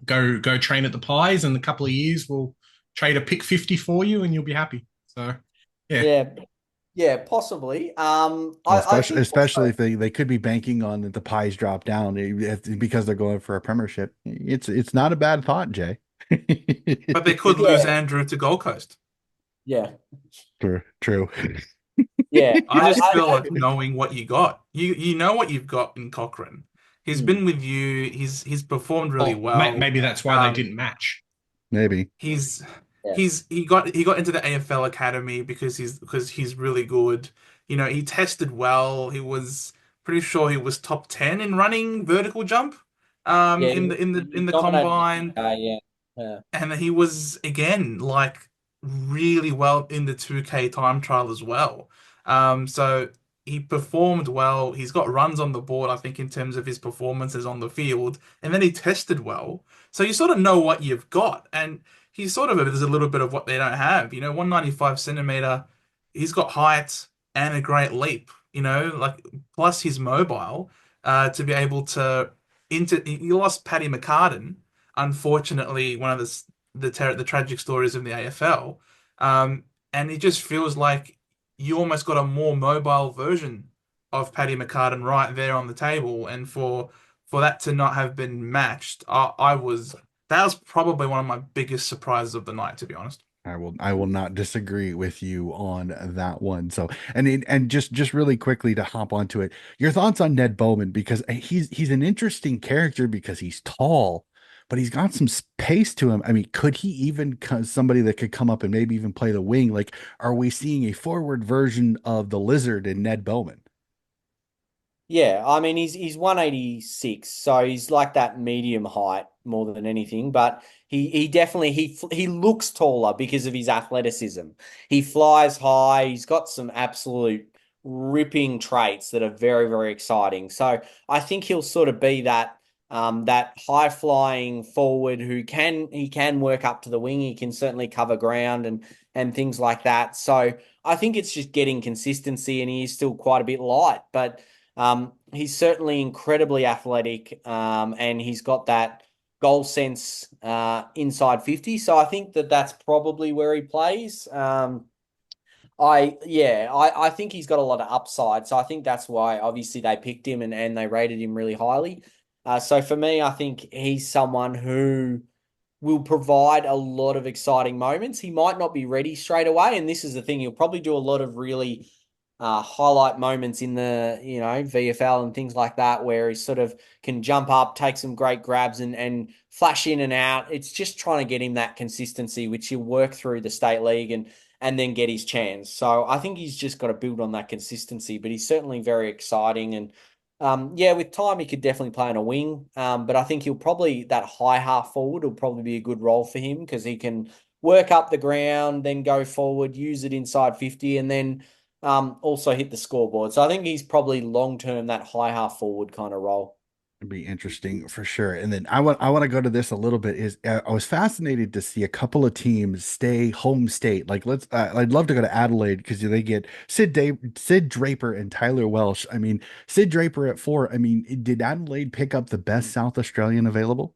go train at the Pies, and in a couple of years we'll trade a pick 50 for you, and you'll be happy. So yeah, possibly. Especially if they could be banking on the Pies drop down because they're going for a premiership. It's not a bad thought, Jay. But they could lose Andrew to Gold Coast. Yeah. True. Yeah. I just feel like knowing what you got. You know what you've got in Cochrane. He's Mm. been with you. He's performed really well. Maybe that's why they Um, didn't match. Maybe. he's Yeah. he got into the AFL academy because he's really good. You know, he tested well. He was pretty sure he was top 10 in running vertical jump Yeah, in the in the he in the dominated the combine. 2K, yeah. Yeah. And he was again like really well in the 2K time trial as well. So he performed well. He's got runs on the board, I think, in terms of his performances on the field, and then he tested well. So you sort of know what you've got, and he's sort of there's a little bit of what they don't have. You know, 195 centimeter. He's got height and a great leap. You know, like plus he's mobile to be able to into. You lost Paddy McCartan, unfortunately, one of the tragic stories of the AFL. And it just feels like you almost got a more mobile version of Paddy McCartan right there on the table, and for that to not have been matched, I was that was probably one of my biggest surprises of the night, to be honest. I will not disagree with you on that one. So, and just really quickly to hop onto it, your thoughts on Ned Bowman, because he's an interesting character because he's tall, but he's got some pace to him. I mean, could he even somebody that could come up and maybe even play the wing? Like, are we seeing a forward version of the Lizard in Ned Bowman? Yeah, I mean he's 186, so he's like that medium height more than anything, but he definitely he looks taller because of his athleticism. He flies high, he's got some absolute ripping traits that are very, very exciting. So I think he'll sort of be that high flying forward who can work up to the wing, he can certainly cover ground and things like that. So I think it's just getting consistency, and he is still quite a bit light, but he's certainly incredibly athletic, and he's got that goal sense inside 50. So I think that that's probably where he plays. I think he's got a lot of upside. So I think that's why obviously they picked him and they rated him really highly. So for me, I think he's someone who will provide a lot of exciting moments. He might not be ready straight away, and this is the thing. He'll probably do a lot of really highlight moments in the VFL and things like that, where he sort of can jump up, take some great grabs, and flash in and out. It's just trying to get him that consistency, which he'll work through the state league and then get his chance. So I think he's just got to build on that consistency, but he's certainly very exciting. And yeah, with time, he could definitely play on a wing. But I think he'll probably, that high half forward will probably be a good role for him because he can work up the ground, then go forward, use it inside 50, and then also hit the scoreboard. So I think he's probably long term that high half forward kind of role. It'd be interesting for sure. And then I want to go to this a little bit. Is I was fascinated to see a couple of teams stay home state. Like I'd love to go to Adelaide because they get Sid Draper and Tyler Welsh. I mean, Sid Draper at 4. I mean, did Adelaide pick up the best South Australian available?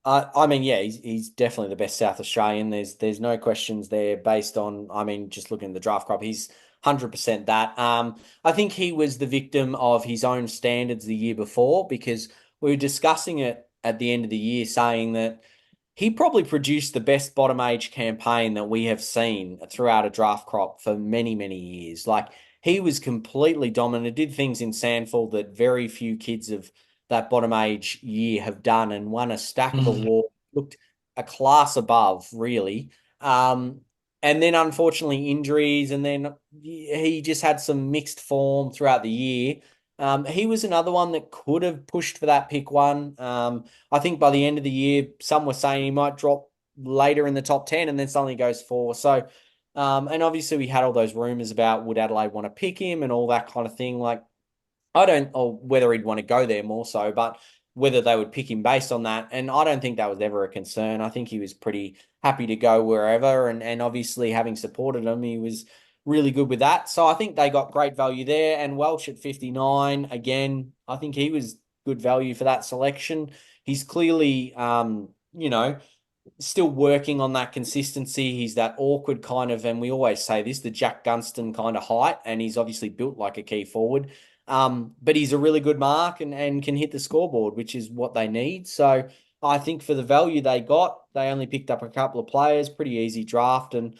I mean, yeah, he's definitely the best South Australian. There's no questions there based on, I mean, just looking at the draft crop, he's 100% that. I think he was the victim of his own standards the year before because we were discussing it at the end of the year, saying that he probably produced the best bottom age campaign that we have seen throughout a draft crop for many, many years. Like he was completely dominant, did things in Sandford that very few kids of that bottom age year have done, and won a stack of awards, looked a class above, really. Um, and then unfortunately injuries, and then he just had some mixed form throughout the year. He was another one that could have pushed for that pick one. I think by the end of the year, some were saying he might drop later in the top 10 and then suddenly goes 4. So, and obviously we had all those rumors about would Adelaide want to pick him and all that kind of thing. Like, I don't, or whether he'd want to go there more so, but whether they would pick him based on that. And I don't think that was ever a concern. I think he was pretty happy to go wherever. And obviously, having supported him, he was really good with that. So I think they got great value there. And Welsh at 59, again, I think he was good value for that selection. He's clearly, still working on that consistency. He's that awkward kind of, and we always say this, the Jack Gunston kind of height, and he's obviously built like a key forward. But he's a really good mark and can hit the scoreboard, which is what they need. So I think for the value they got, they only picked up a couple of players, pretty easy draft. And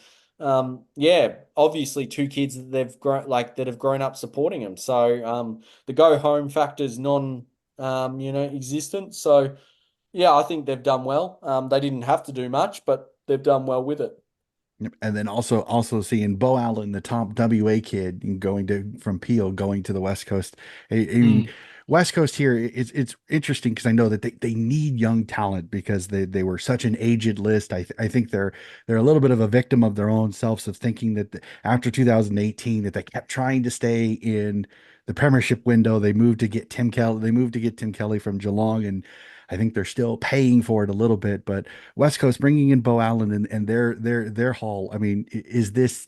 yeah, obviously two kids that they've grown that have grown up supporting him. So the go home factor is existence. So yeah, I think they've done well. They didn't have to do much, but they've done well with it. And then also seeing Bo Allen, the top WA kid, and going to from Peel going to the West Coast. I mean, Mm. West Coast here, it's interesting because I know that they need young talent because they were such an aged list. I think they're a little bit of a victim of their own selves of thinking that after 2018 that they kept trying to stay in the Premiership window. They moved to get Tim Kelly. They moved to get Tim Kelly from Geelong, and I think they're still paying for it a little bit, but West Coast bringing in Bo Allen and their haul. I mean, is this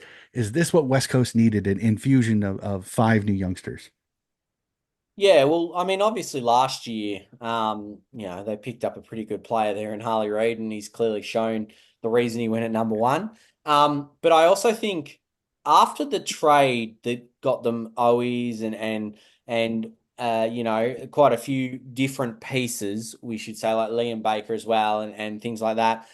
what West Coast needed? An infusion of five new youngsters. Yeah, well, I mean, obviously last year, they picked up a pretty good player there in Harley Reid, and he's clearly shown the reason he went at number one. But I also think after the trade that got them Owies and quite a few different pieces, we should say, like Liam Baker as well, and things like that.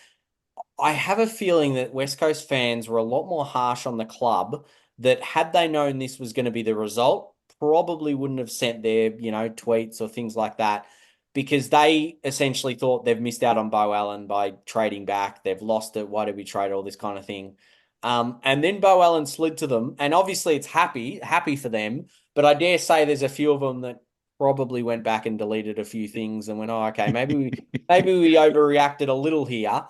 I have a feeling that West Coast fans were a lot more harsh on the club, that had they known this was going to be the result, probably wouldn't have sent their, tweets or things like that, because they essentially thought they've missed out on Bo Allen by trading back. They've lost it. Why did we trade, all this kind of thing? And then Bo Allen slid to them, and obviously it's happy for them. But I dare say there's a few of them that probably went back and deleted a few things and went, oh, okay, maybe we overreacted a little here.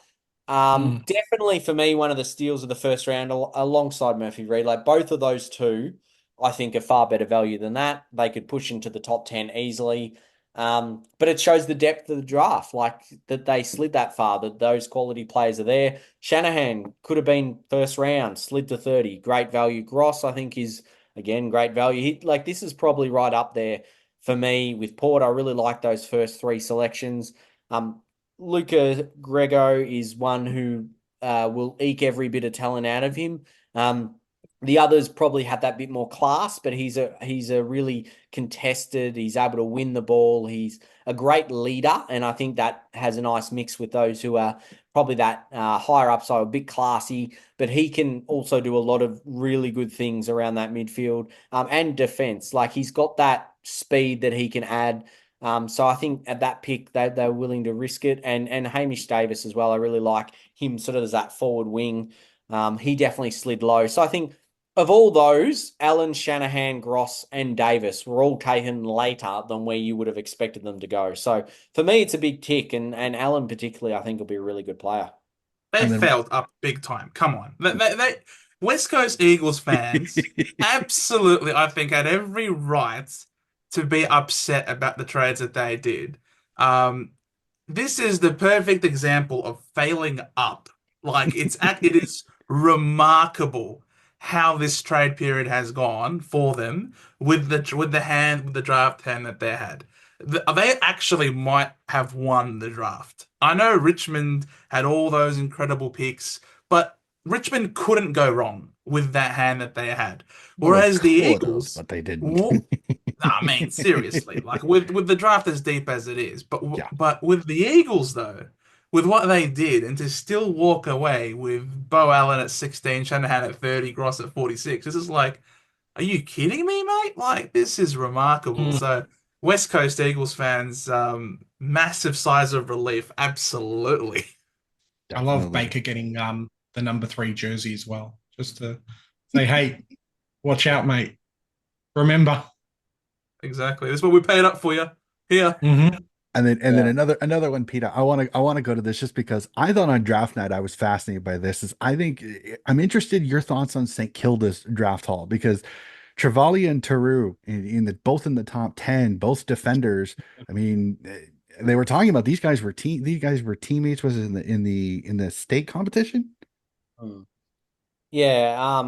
Mm. Definitely for me, one of the steals of the first round alongside Murphy Reed. Like both of those two, I think are far better value than that. They could push into the top 10 easily. But it shows the depth of the draft, like that they slid that far, that those quality players are there. Shanahan could have been first round, slid to 30. Great value. Gross, I think, is again great value. This is probably right up there for me with Port. I really like those first three selections. Um, Luca Grego is one who will eke every bit of talent out of him. The others probably have that bit more class, but he's a really contested. He's able to win the ball. He's a great leader, and I think that has a nice mix with those who are probably that higher up, so a bit classy. But he can also do a lot of really good things around that midfield and defense. Like he's got that speed that he can add. So I think at that pick they're willing to risk it, and Hamish Davis as well. I really like him sort of as that forward wing. He definitely slid low. So I think of all those, Allen, Shanahan, Gross, and Davis were all taken later than where you would have expected them to go. So for me, it's a big tick, and Allen particularly, I think will be a really good player. They And then failed up big time. Come on. West Coast Eagles fans absolutely, I think, had every right to be upset about the trades that they did. Um, this is the perfect example of failing up. It is remarkable how this trade period has gone for them with the draft hand that they had. They actually might have won the draft. I know Richmond had all those incredible picks, but Richmond couldn't go wrong with that hand that they had. well, they Whereas the could have, Eagles, but they didn't. w- I mean, seriously, like with the draft as deep as it is, Yeah. but with the Eagles though, with what they did, and to still walk away with Bo Allen at 16, Shanahan at 30, Gross at 46, this is like, are you kidding me, mate? Like this is remarkable. Mm. So West Coast Eagles fans, massive size of relief, absolutely. I love Definitely. Baker getting the number 3 jersey as well, just to say, hey, watch out, mate. Remember. Exactly. This is what we paid up for you. Here. Mm-hmm. And then Yeah. another one, Peter. I want to go to this just because I thought on draft night I was fascinated by this. Is I think I'm interested in your thoughts on St. Kilda's draft haul because Travalia and Taru in the both in the top 10, both defenders. I mean, they were talking about these guys were teammates. Was it in the state competition? Hmm. Yeah,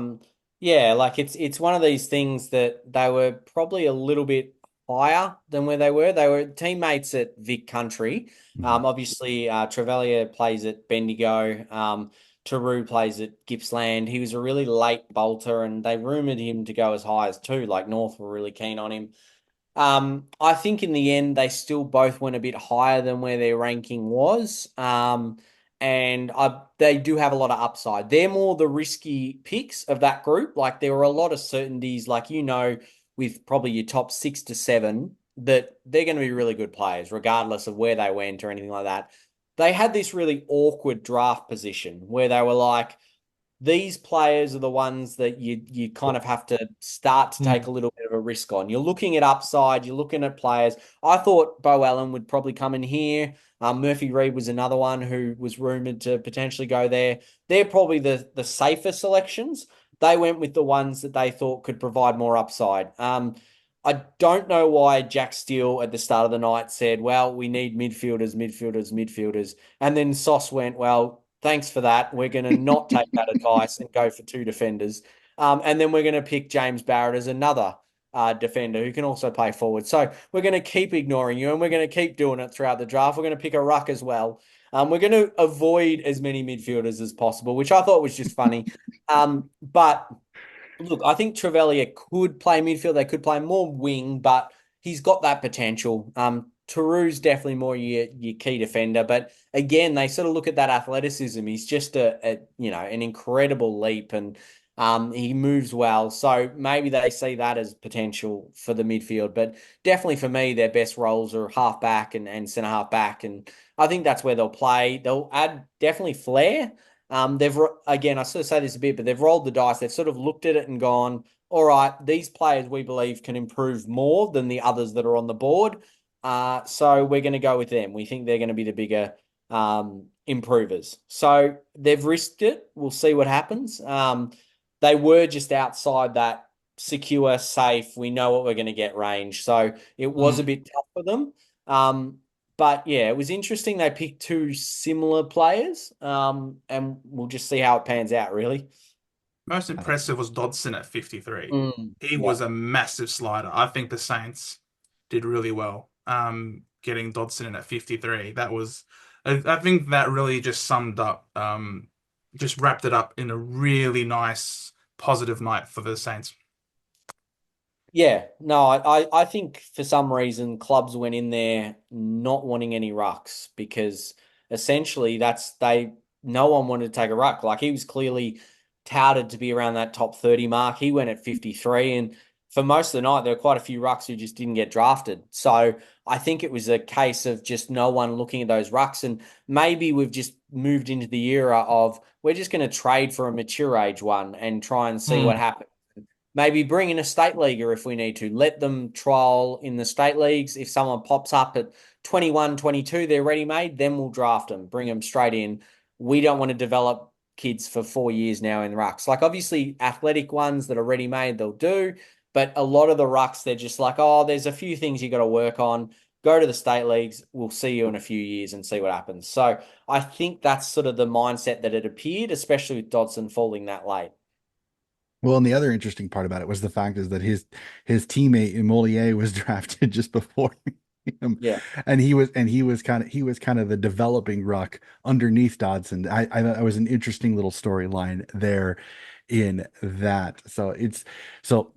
yeah, like it's one of these things that they were probably a little bit higher than where they were. They were teammates at Vic Country. Mhm. Obviously, Trevelyan plays at Bendigo. Taru plays at Gippsland. He was a really late bolter, and they rumored him to go as high as two. Like North were really keen on him. I think in the end they still both went a bit higher than where their ranking was. They do have a lot of upside. They're more the risky picks of that group. Like there were a lot of certainties, like with probably your top 6 to 7 that they're going to be really good players, regardless of where they went or anything like that. They had this really awkward draft position where they were like, these players are the ones that you kind of have to start to take a little bit of a risk on. You're looking at upside, you're looking at players. I thought Bo Allen would probably come in here. Murphy Reed was another one who was rumored to potentially go there. They're probably the safer selections. They went with the ones that they thought could provide more upside. I don't know why Jack Steele at the start of the night said, well, we need midfielders, midfielders, midfielders. And then Sauce went, well, thanks for that. We're going to not take that advice and go for two defenders. And then we're going to pick James Barrett as another defender who can also play forward. So we're going to keep ignoring you and we're going to keep doing it throughout the draft. We're going to pick a ruck as well. We're going to avoid as many midfielders as possible, which I thought was just funny. But look, I think Trevelyan could play midfield. They could play more wing, but he's got that potential. Taru's definitely more your key defender, but again, they sort of look at that athleticism. He's just an incredible leap, and he moves well. So maybe they see that as potential for the midfield. But definitely for me, their best roles are half back and centre half back, and I think that's where they'll play. They'll add definitely flair. Again, I sort of say this a bit, but they've rolled the dice. They've sort of looked at it and gone, all right, these players we believe can improve more than the others that are on the board. So we're going to go with them. We think they're going to be the bigger improvers. So they've risked it. We'll see what happens. They were just outside that secure, safe, we know what we're going to get range. So it was a bit tough for them. But yeah, it was interesting. They picked two similar players, and we'll just see how it pans out, really. Most impressive was Dodson at 53. He Yeah. was a massive slider. I think the Saints did really well getting Dodson in at 53. I think that really just summed up, just wrapped it up in a really nice, positive night for the Saints. Yeah, no, I think for some reason clubs went in there not wanting any rucks because essentially no one wanted to take a ruck. Like he was clearly touted to be around that top 30 mark. He went at 53, and for most of the night there were quite a few rucks who just didn't get drafted. So I think it was a case of just no one looking at those rucks, and maybe we've just moved into the era of we're just going to trade for a mature age one and try and see what happens. Maybe bring in a state leaguer if we need to. Let them trial in the state leagues. If someone pops up at 21, 22, they're ready made, then we'll draft them, bring them straight in. We don't want to develop kids for 4 years now in rucks. Like obviously athletic ones that are ready made, they'll do. But a lot of the rucks, they're just like, oh, there's a few things you got to work on. Go to the state leagues. We'll see you in a few years and see what happens. So I think that's sort of the mindset that it appeared, especially with Dodson falling that late. Well, and the other interesting part about it was the fact is that his teammate Moliere was drafted just before him. Yeah. And he was kind of the developing ruck underneath Dodson. I was an interesting little storyline there in that. So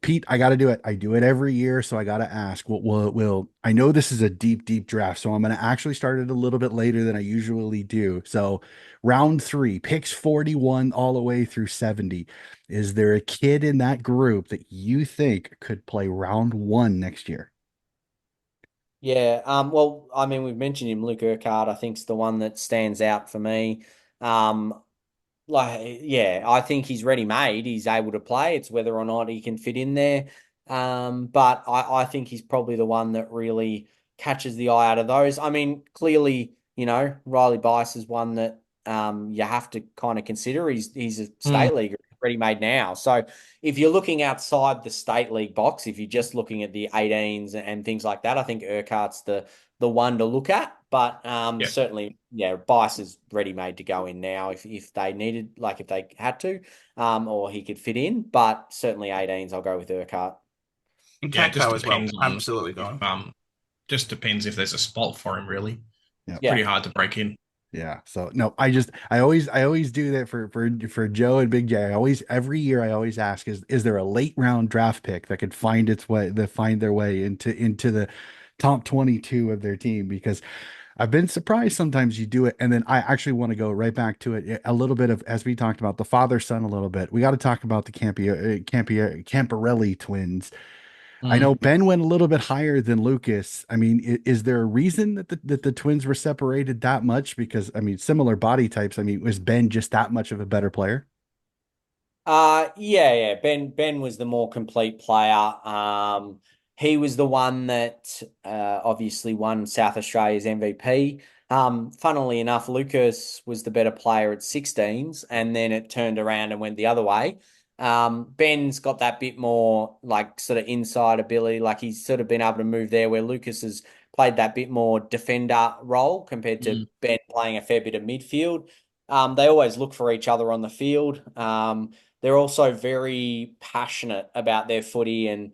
Pete, I got to do it. I do it every year, so I got to ask. Will I know this is a deep draft, so I'm going to actually start it a little bit later than I usually do. So round 3, picks 41 all the way through 70. Is there a kid in that group that you think could play round 1 next year? Yeah. Well, I mean, we've mentioned him, Luke Urquhart, I think is the one that stands out for me. Yeah, I think he's ready made. He's able to play. It's whether or not he can fit in there. But I think he's probably the one that really catches the eye out of those. I mean, clearly, Riley Bice is one that you have to kind of consider. He's a state leaguer, ready made now. So if you're looking outside the state league box, if you're just looking at the 18s and things like that, I think Urquhart's the one to look at. But certainly, yeah, Bice is ready made to go in now if they needed, like if they had to, or he could fit in. But certainly 18s, I'll go with Urquhart. And Yeah, it just Kakko as well. depends on Absolutely going. just depends if there's a spot for him, really. Yeah. Yeah. Pretty hard to break in. Yeah. So no, I always do that for Joe and Big J. Every year I always ask, is there a late round draft pick that could find their way into the top 22 of their team? Because I've been surprised sometimes you do it. And then I actually want to go right back to it a little bit of, as we talked about the father son a little bit. We got to talk about the Camparelli twins. I Mm. know Ben went a little bit higher than Lucas. I mean, is there a reason that the twins were separated that much? Because I mean, similar body types. I mean, was Ben just that much of a better player? Yeah. Ben was the more complete player. He was the one that obviously won South Australia's MVP. Funnily enough, Lucas was the better player at 16s, and then it turned around and went the other way. Ben's got that bit more like sort of inside ability, like he's sort of been able to move there, where Lucas has played that bit more defender role compared to Mm. Ben playing a fair bit of midfield. They always look for each other on the field. They're also very passionate about their footy, and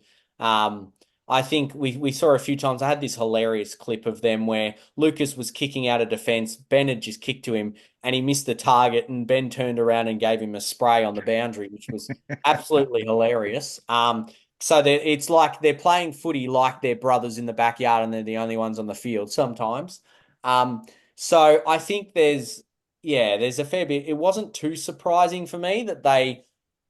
I think we saw a few times. I had this hilarious clip of them where Lucas was kicking out of defence. Ben had just kicked to him, and he missed the target, and Ben turned around and gave him a spray on the boundary, which was absolutely hilarious. So it's like they're playing footy like they're brothers in the backyard, and they're the only ones on the field sometimes. So I think there's a fair bit. It wasn't too surprising for me that they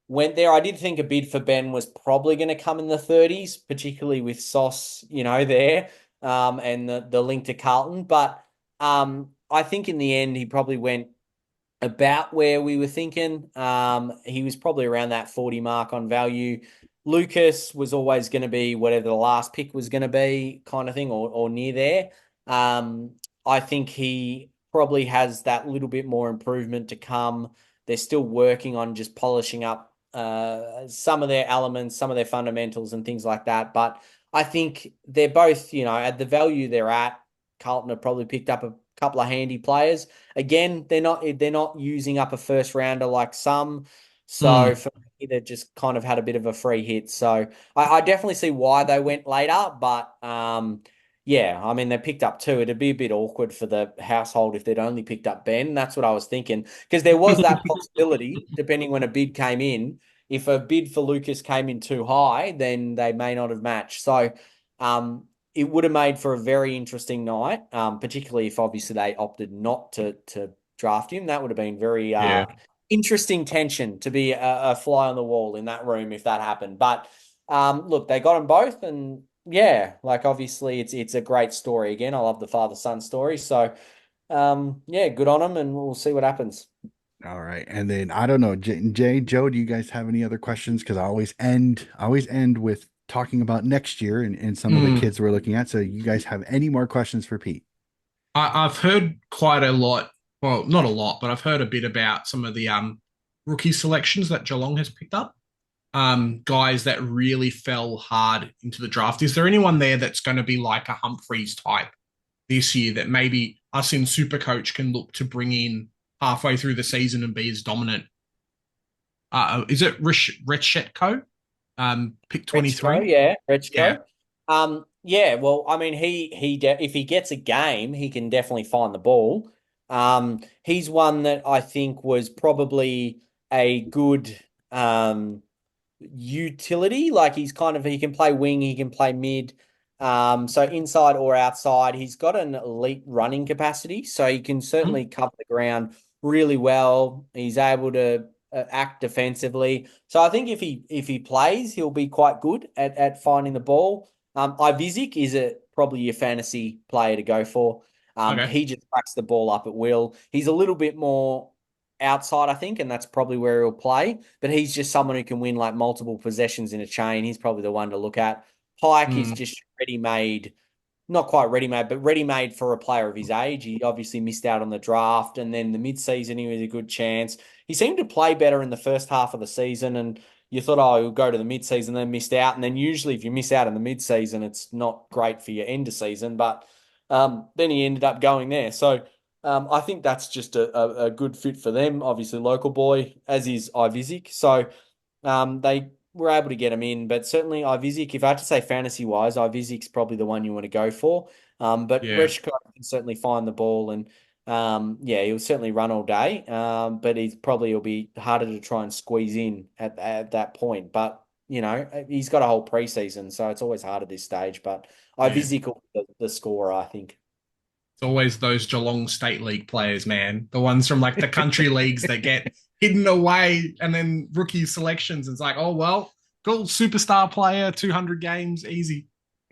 went there. I did think a bid for Ben was probably going to come in the 30s, particularly with Sauce, there, and the link to Carlton. But I think in the end, he probably went about where we were thinking. He was probably around that 40 mark on value. Lucas was always going to be whatever the last pick was going to be, kind of thing, or near there. Um, I think he probably has that little bit more improvement to come. They're still working on just polishing up some of their elements, some of their fundamentals, and things like that. But I think they're both, at the value they're at. Carlton have probably picked up a couple of handy players. Again, they're not using up a first rounder like some. So Mm. for me, they've just kind of had a bit of a free hit. So I definitely see why they went later, but yeah, I mean they picked up two. It'd be a bit awkward for the household if they'd only picked up Ben. That's what I was thinking. Because there was that possibility, depending when a bid came in. If a bid for Lucas came in too high, then they may not have matched. So it would have made for a very interesting night, particularly if obviously they opted not to draft him. That would have been very Yeah. interesting tension to be a fly on the wall in that room if that happened. But look, they got them both, and yeah, like obviously it's a great story. Again, I love the father son story, so yeah, good on them, and we'll see what happens. All right. And then I don't know, Joe, do you guys have any other questions? Because I always end with talking about next year and some of the Mm. kids we're looking at. So you guys have any more questions for Pete? I've heard quite a lot. Well, not a lot, but I've heard a bit about some of the rookie selections that Geelong has picked up. Guys that really fell hard into the draft. Is there anyone there that's going to be like a Humphreys type this year that maybe us in Supercoach can look to bring in halfway through the season and be as dominant? Is it Rechetko? Pick Rechko, 23? yeah, Yeah. Rechko. Yeah. Well, I mean, if he gets a game, he can definitely find the ball. He's one that I think was probably a good utility. Like he can play wing, he can play mid. So inside or outside, he's got an elite running capacity, so he can Mm. certainly cover the ground really well. He's able to act defensively. So I think if he plays, he'll be quite good at finding the ball. Ivizic is probably your fantasy player to go for. Okay. He just cracks the ball up at will. He's a little bit more outside, I think, and that's probably where he'll play. But he's just someone who can win like multiple possessions in a chain. He's probably the one to look at. Pike is Mm. just ready made, not quite ready made, but ready made for a player of his age. He obviously missed out on the draft, and then the mid season he was a good chance. He seemed to play better in the first half of the season, and you thought, oh, he'll go to the mid season, then missed out. And then usually, if you miss out in the mid season, it's not great for your end of season. But then he ended up going there. So I think that's just a good fit for them. Obviously, local boy, as is Ivizic. So they were able to get him in, but certainly Ivizic, if I had to say fantasy wise, Ivizic's probably the one you want to go for. But Yeah. Reshko can certainly find the ball, and yeah, he'll certainly run all day. But he'll be harder to try and squeeze in at that point. But he's got a whole preseason, so it's always hard at this stage. But Yeah. Ivizic will be the scorer, I think. It's always those Geelong State League players, man. The ones from like the country leagues that get hidden away and then rookie selections. It's like, oh, well, Cool. Superstar player, 200 games, easy.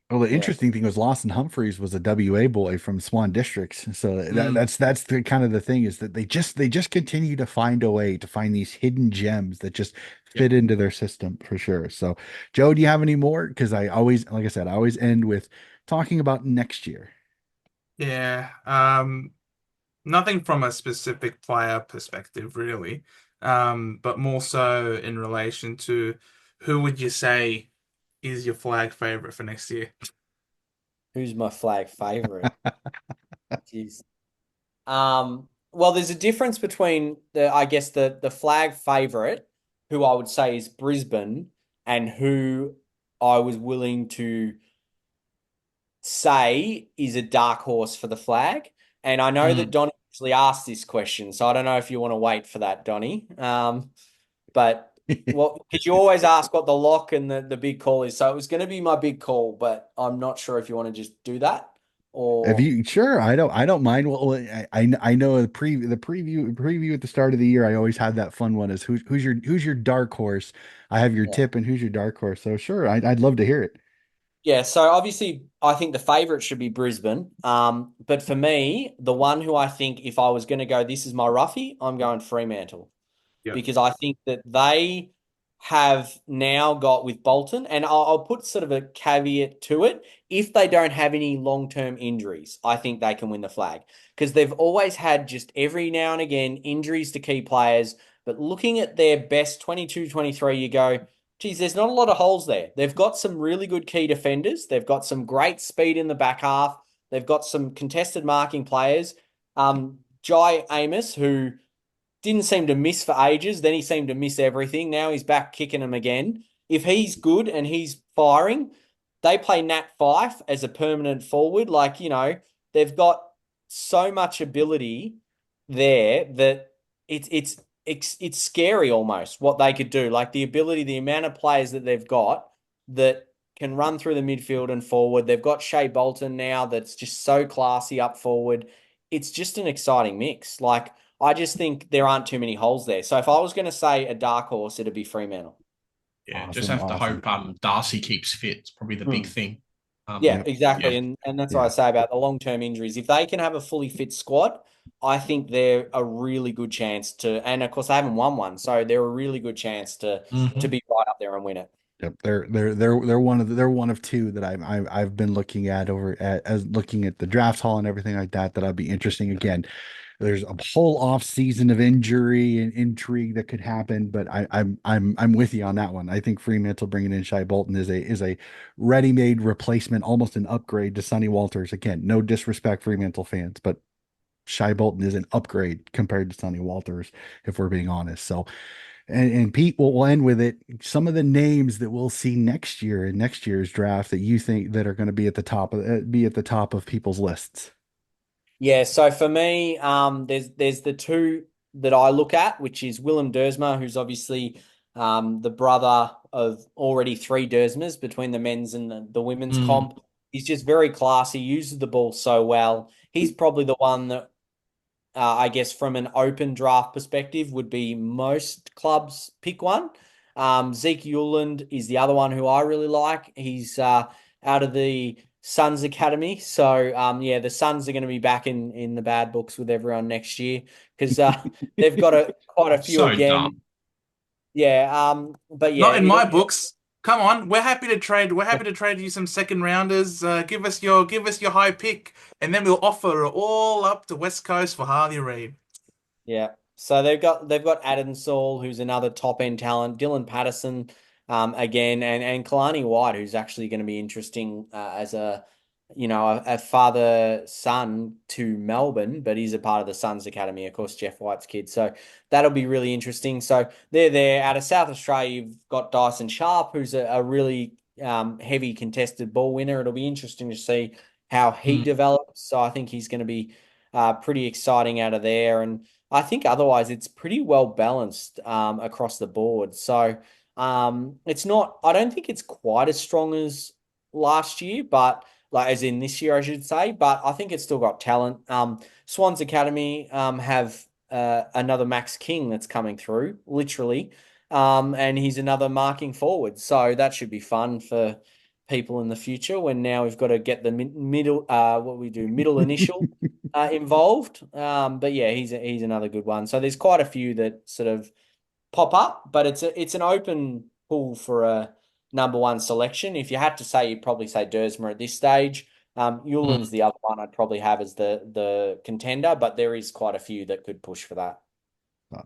Well, the Yeah. interesting thing was Lawson Humphreys was a WA boy from Swan Districts. So that's the kind of the thing is that they just continue to find a way to find these hidden gems that just Yep. fit into their system for sure. So, Joe, do you have any more? Because I always, like I said, I always end with talking about next year. Yeah. Nothing from a specific player perspective, really. But more so in relation to who would you say is your flag favorite for next year? Who's my flag favorite? Jeez. Well, there's a difference between I guess the flag favorite, who I would say is Brisbane, and who I was willing to say is a dark horse for the flag. And I know that Mm. Donnie actually asked this question, so I don't know if you want to wait for that, Donnie. But because you always ask what the lock and the big call is, so it was going to be my big call, but I'm not sure if you want to just do that If or you sure, I don't mind. Well, I know the preview at the start of the year. I always had that fun one is who's your dark horse. I have your yeah. tip and who's your dark horse. So sure, I'd love to hear it. Yeah, so obviously I think the favorite should be Brisbane. But for me, the one who I think if I was going to go, this is my roughie, I'm going Fremantle. Yep. Because I think that they have now got with Bolton, and I'll put sort of a caveat to it. If they don't have any long-term injuries, I think they can win the flag because they've always had just every now and again injuries to key players. But looking at their best 22, 23, you go, geez, there's not a lot of holes there. They've got some really good key defenders. They've got some great speed in the back half. They've got some contested marking players. Jai Amos, who didn't seem to miss for ages. Then he seemed to miss everything. Now he's back kicking them again. If he's good and he's firing, they play Nat Fife as a permanent forward. Like, they've got so much ability there that it's scary almost what they could do. Like the ability, the amount of players that they've got that can run through the midfield and forward. They've got Shea Bolton now that's just so classy up forward. It's just an exciting mix. Like I just think there aren't too many holes there. So if I was going to say a dark horse, it'd be Fremantle. Yeah, just Awesome, have to awesome. hope Darcy keeps fit. It's probably the big Hmm. thing. Yeah, Yep. exactly. Yeah. And that's what I Yeah. say about the long-term injuries. If they can have a fully fit squad, I think they're a really good chance to, and of course they haven't won one, so they're a really good chance to Mhm. be right up there and win it. Yep, they're one of two that I've been looking at over at as looking at the draft hall and everything like that that'll be interesting. Again, there's a whole off season of injury and intrigue that could happen, but I'm with you on that one. I think Fremantle bringing in Shai Bolton is a ready-made replacement, almost an upgrade to Sonny Walters. Again, no disrespect Fremantle fans, but Shai Bolton is an upgrade compared to Sonny Walters, if we're being honest. So, and Pete, will end with it. Some of the names that we'll see next year in next year's draft that you think that are going to be at the top of people's lists. Yeah, so for me, there's the two that I look at, which is Willem Dersma, who's obviously the brother of already three Dersmas between the men's and the women's Mm. comp. He's just very classy, uses the ball so well. He's probably the one that I guess from an open draft perspective would be most clubs pick one. Zeke Euland is the other one who I really like. He's out of the Suns Academy. So yeah, the Suns are going to be back in the bad books with everyone next year because they've got quite a few So again. dumb. Yeah, but yeah, Not in my books. Come on, we're happy to trade. We're happy to trade you some second rounders. Give us your high pick, and then we'll offer it all up to West Coast for Harley Reid. Yeah. So they've got Adam Saul, who's another top end talent, Dylan Patterson, again, and Kalani White, who's actually going to be interesting as a father son to Melbourne, but he's a part of the Suns Academy, of course, Jeff White's kid. So that'll be really interesting. So they're there. Out of South Australia, you've got Dyson Sharp, who's a really heavy contested ball winner. It'll be interesting to see how he Mm. develops. So I think he's going to be pretty exciting out of there. And I think otherwise it's pretty well balanced across the board. So it's not, I don't think it's quite as strong as last year, but like as in this year, I should say, but I think it's still got talent. Swans Academy have another Max King that's coming through, literally. And he's another marking forward. So that should be fun for people in the future when now we've got to get the middle initial involved. But yeah, he's another good one. So there's quite a few that sort of pop up, but it's an open pool for a number one selection. If you had to say, you'd probably say Dersma at this stage. Euland's the other one I'd probably have as the contender, but there is quite a few that could push for that.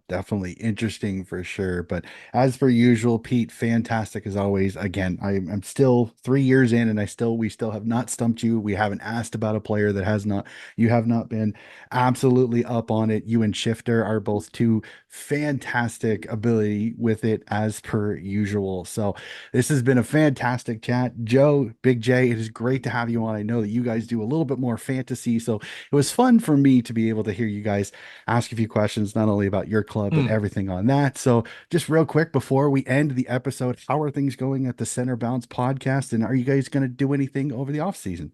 Definitely interesting for sure. But as per usual, Pete, fantastic as always. Again, I'm still 3 years in, and we still have not stumped you. We haven't asked about a player that has not. You have not been absolutely up on it. You and Shifter are both two fantastic ability with it as per usual. So this has been a fantastic chat. Joe, Big J, it is great to have you on. I know that you guys do a little bit more fantasy, so it was fun for me to be able to hear you guys ask a few questions, not only about your club, but everything on that. So, just real quick before we end the episode, how are things going at the Center Bounce podcast? And are you guys going to do anything over the off season?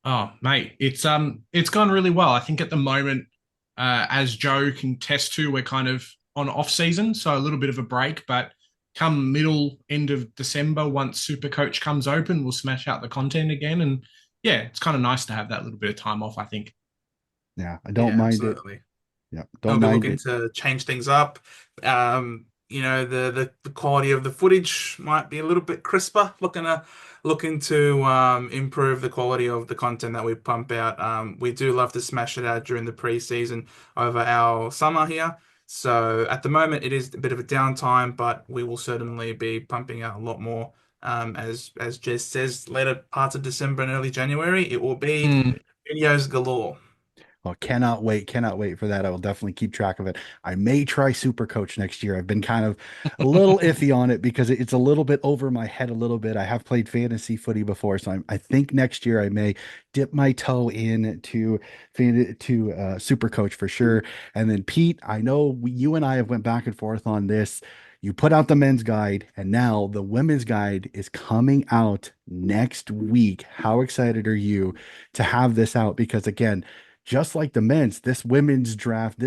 Oh, mate, it's gone really well. I think at the moment, as Joe can test to, we're kind of on off season, so a little bit of a break. But come middle end of December, once Supercoach comes open, we'll smash out the content again. And yeah, it's kind of nice to have that little bit of time off, I think. Yeah, I don't mind absolutely. it. Yeah, I'll don't be mind looking it. to change things up. The quality of the footage might be a little bit crisper. Looking to improve the quality of the content that we pump out. We do love to smash it out during the preseason over our summer here. So at the moment, it is a bit of a downtime, but we will certainly be pumping out a lot more. As Jez says, later parts of December and early January, it will be videos galore. Well, cannot wait for that. I will definitely keep track of it. I may try Super Coach next year. I've been kind of a little iffy on it because it's a little bit over my head a little bit. I have played fantasy footy before, so I think next year I may dip my toe in to Super Coach for sure. And then Pete, I know you and I have went back and forth on this. You put out the men's guide, and now the women's guide is coming out next week. How excited are you to have this out? Because again, just like the men's, this women's draft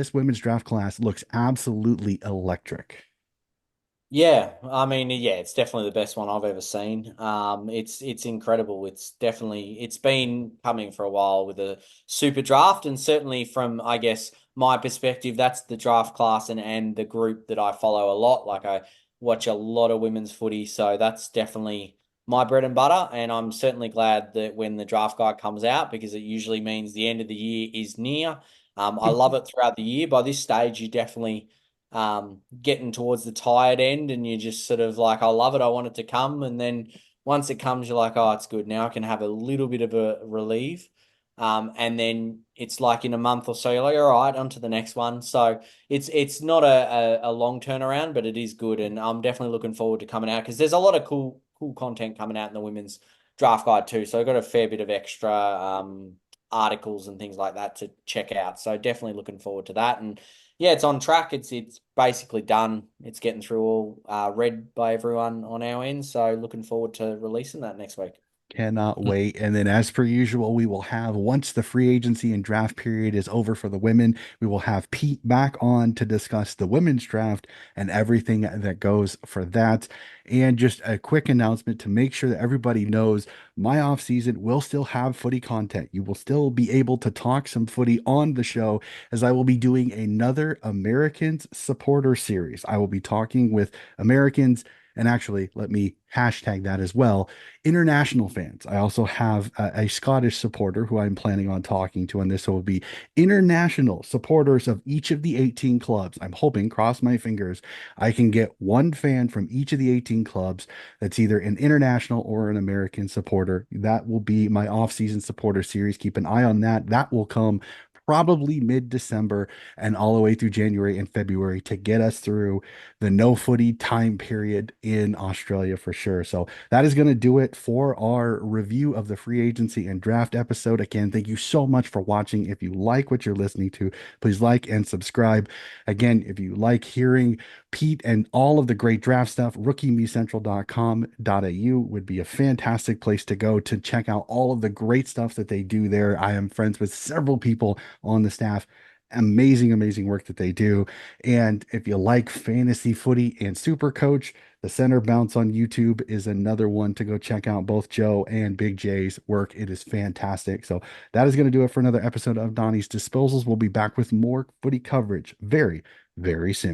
class looks absolutely electric. Yeah, I mean, yeah, it's definitely the best one I've ever seen. It's incredible. It's been coming for a while with a super draft, and certainly from, I guess, my perspective, that's the draft class and the group that I follow a lot. Like, I watch a lot of women's footy, so that's definitely my bread and butter. And I'm certainly glad that when the draft guide comes out, because it usually means the end of the year is near. I love it throughout the year. By this stage, you definitely getting towards the tired end, and you just sort of like, I love it, I want it to come. And then once it comes, you're like, oh, it's good. Now I can have a little bit of a relief. And then it's like in a month or so, you're like, all right, on to the next one. So it's not a long turnaround, but it is good. And I'm definitely looking forward to coming out because there's a lot of cool content coming out in the women's draft guide too. So I've got a fair bit of extra articles and things like that to check out. So definitely looking forward to that. And yeah, it's on track. It's basically done. It's getting through all read by everyone on our end. So looking forward to releasing that next week. Cannot wait. And then, as per usual, we will have, once the free agency and draft period is over for the women, we will have Pete back on to discuss the women's draft and everything that goes for that. And just a quick announcement to make sure that everybody knows my off season will still have footy content. You will still be able to talk some footy on the show, as I will be doing another Americans supporter series. I will be talking with Americans. And actually, let me hashtag that as well. International fans. I also have a Scottish supporter who I'm planning on talking to on this. So it will be international supporters of each of the 18 clubs. I'm hoping, cross my fingers, I can get one fan from each of the 18 clubs that's either an international or an American supporter. That will be my off-season supporter series. Keep an eye on that. That will come probably mid-December and all the way through January and February to get us through the no footy time period in Australia for sure. So that is going to do it for our review of the free agency and draft episode. Again, thank you so much for watching. If you like what you're listening to, please like and subscribe. Again, if you like hearing Pete and all of the great draft stuff, rookiemecentral.com.au would be a fantastic place to go to check out all of the great stuff that they do there. I am friends with several people on the staff amazing work that they do. And if you like fantasy footy and Super Coach, the Center Bounce on YouTube is another one to go check out. Both Joe and Big J's work. It is fantastic. So that is going to do it for another episode of Donnie's Disposals. We'll be back with more footy coverage very soon.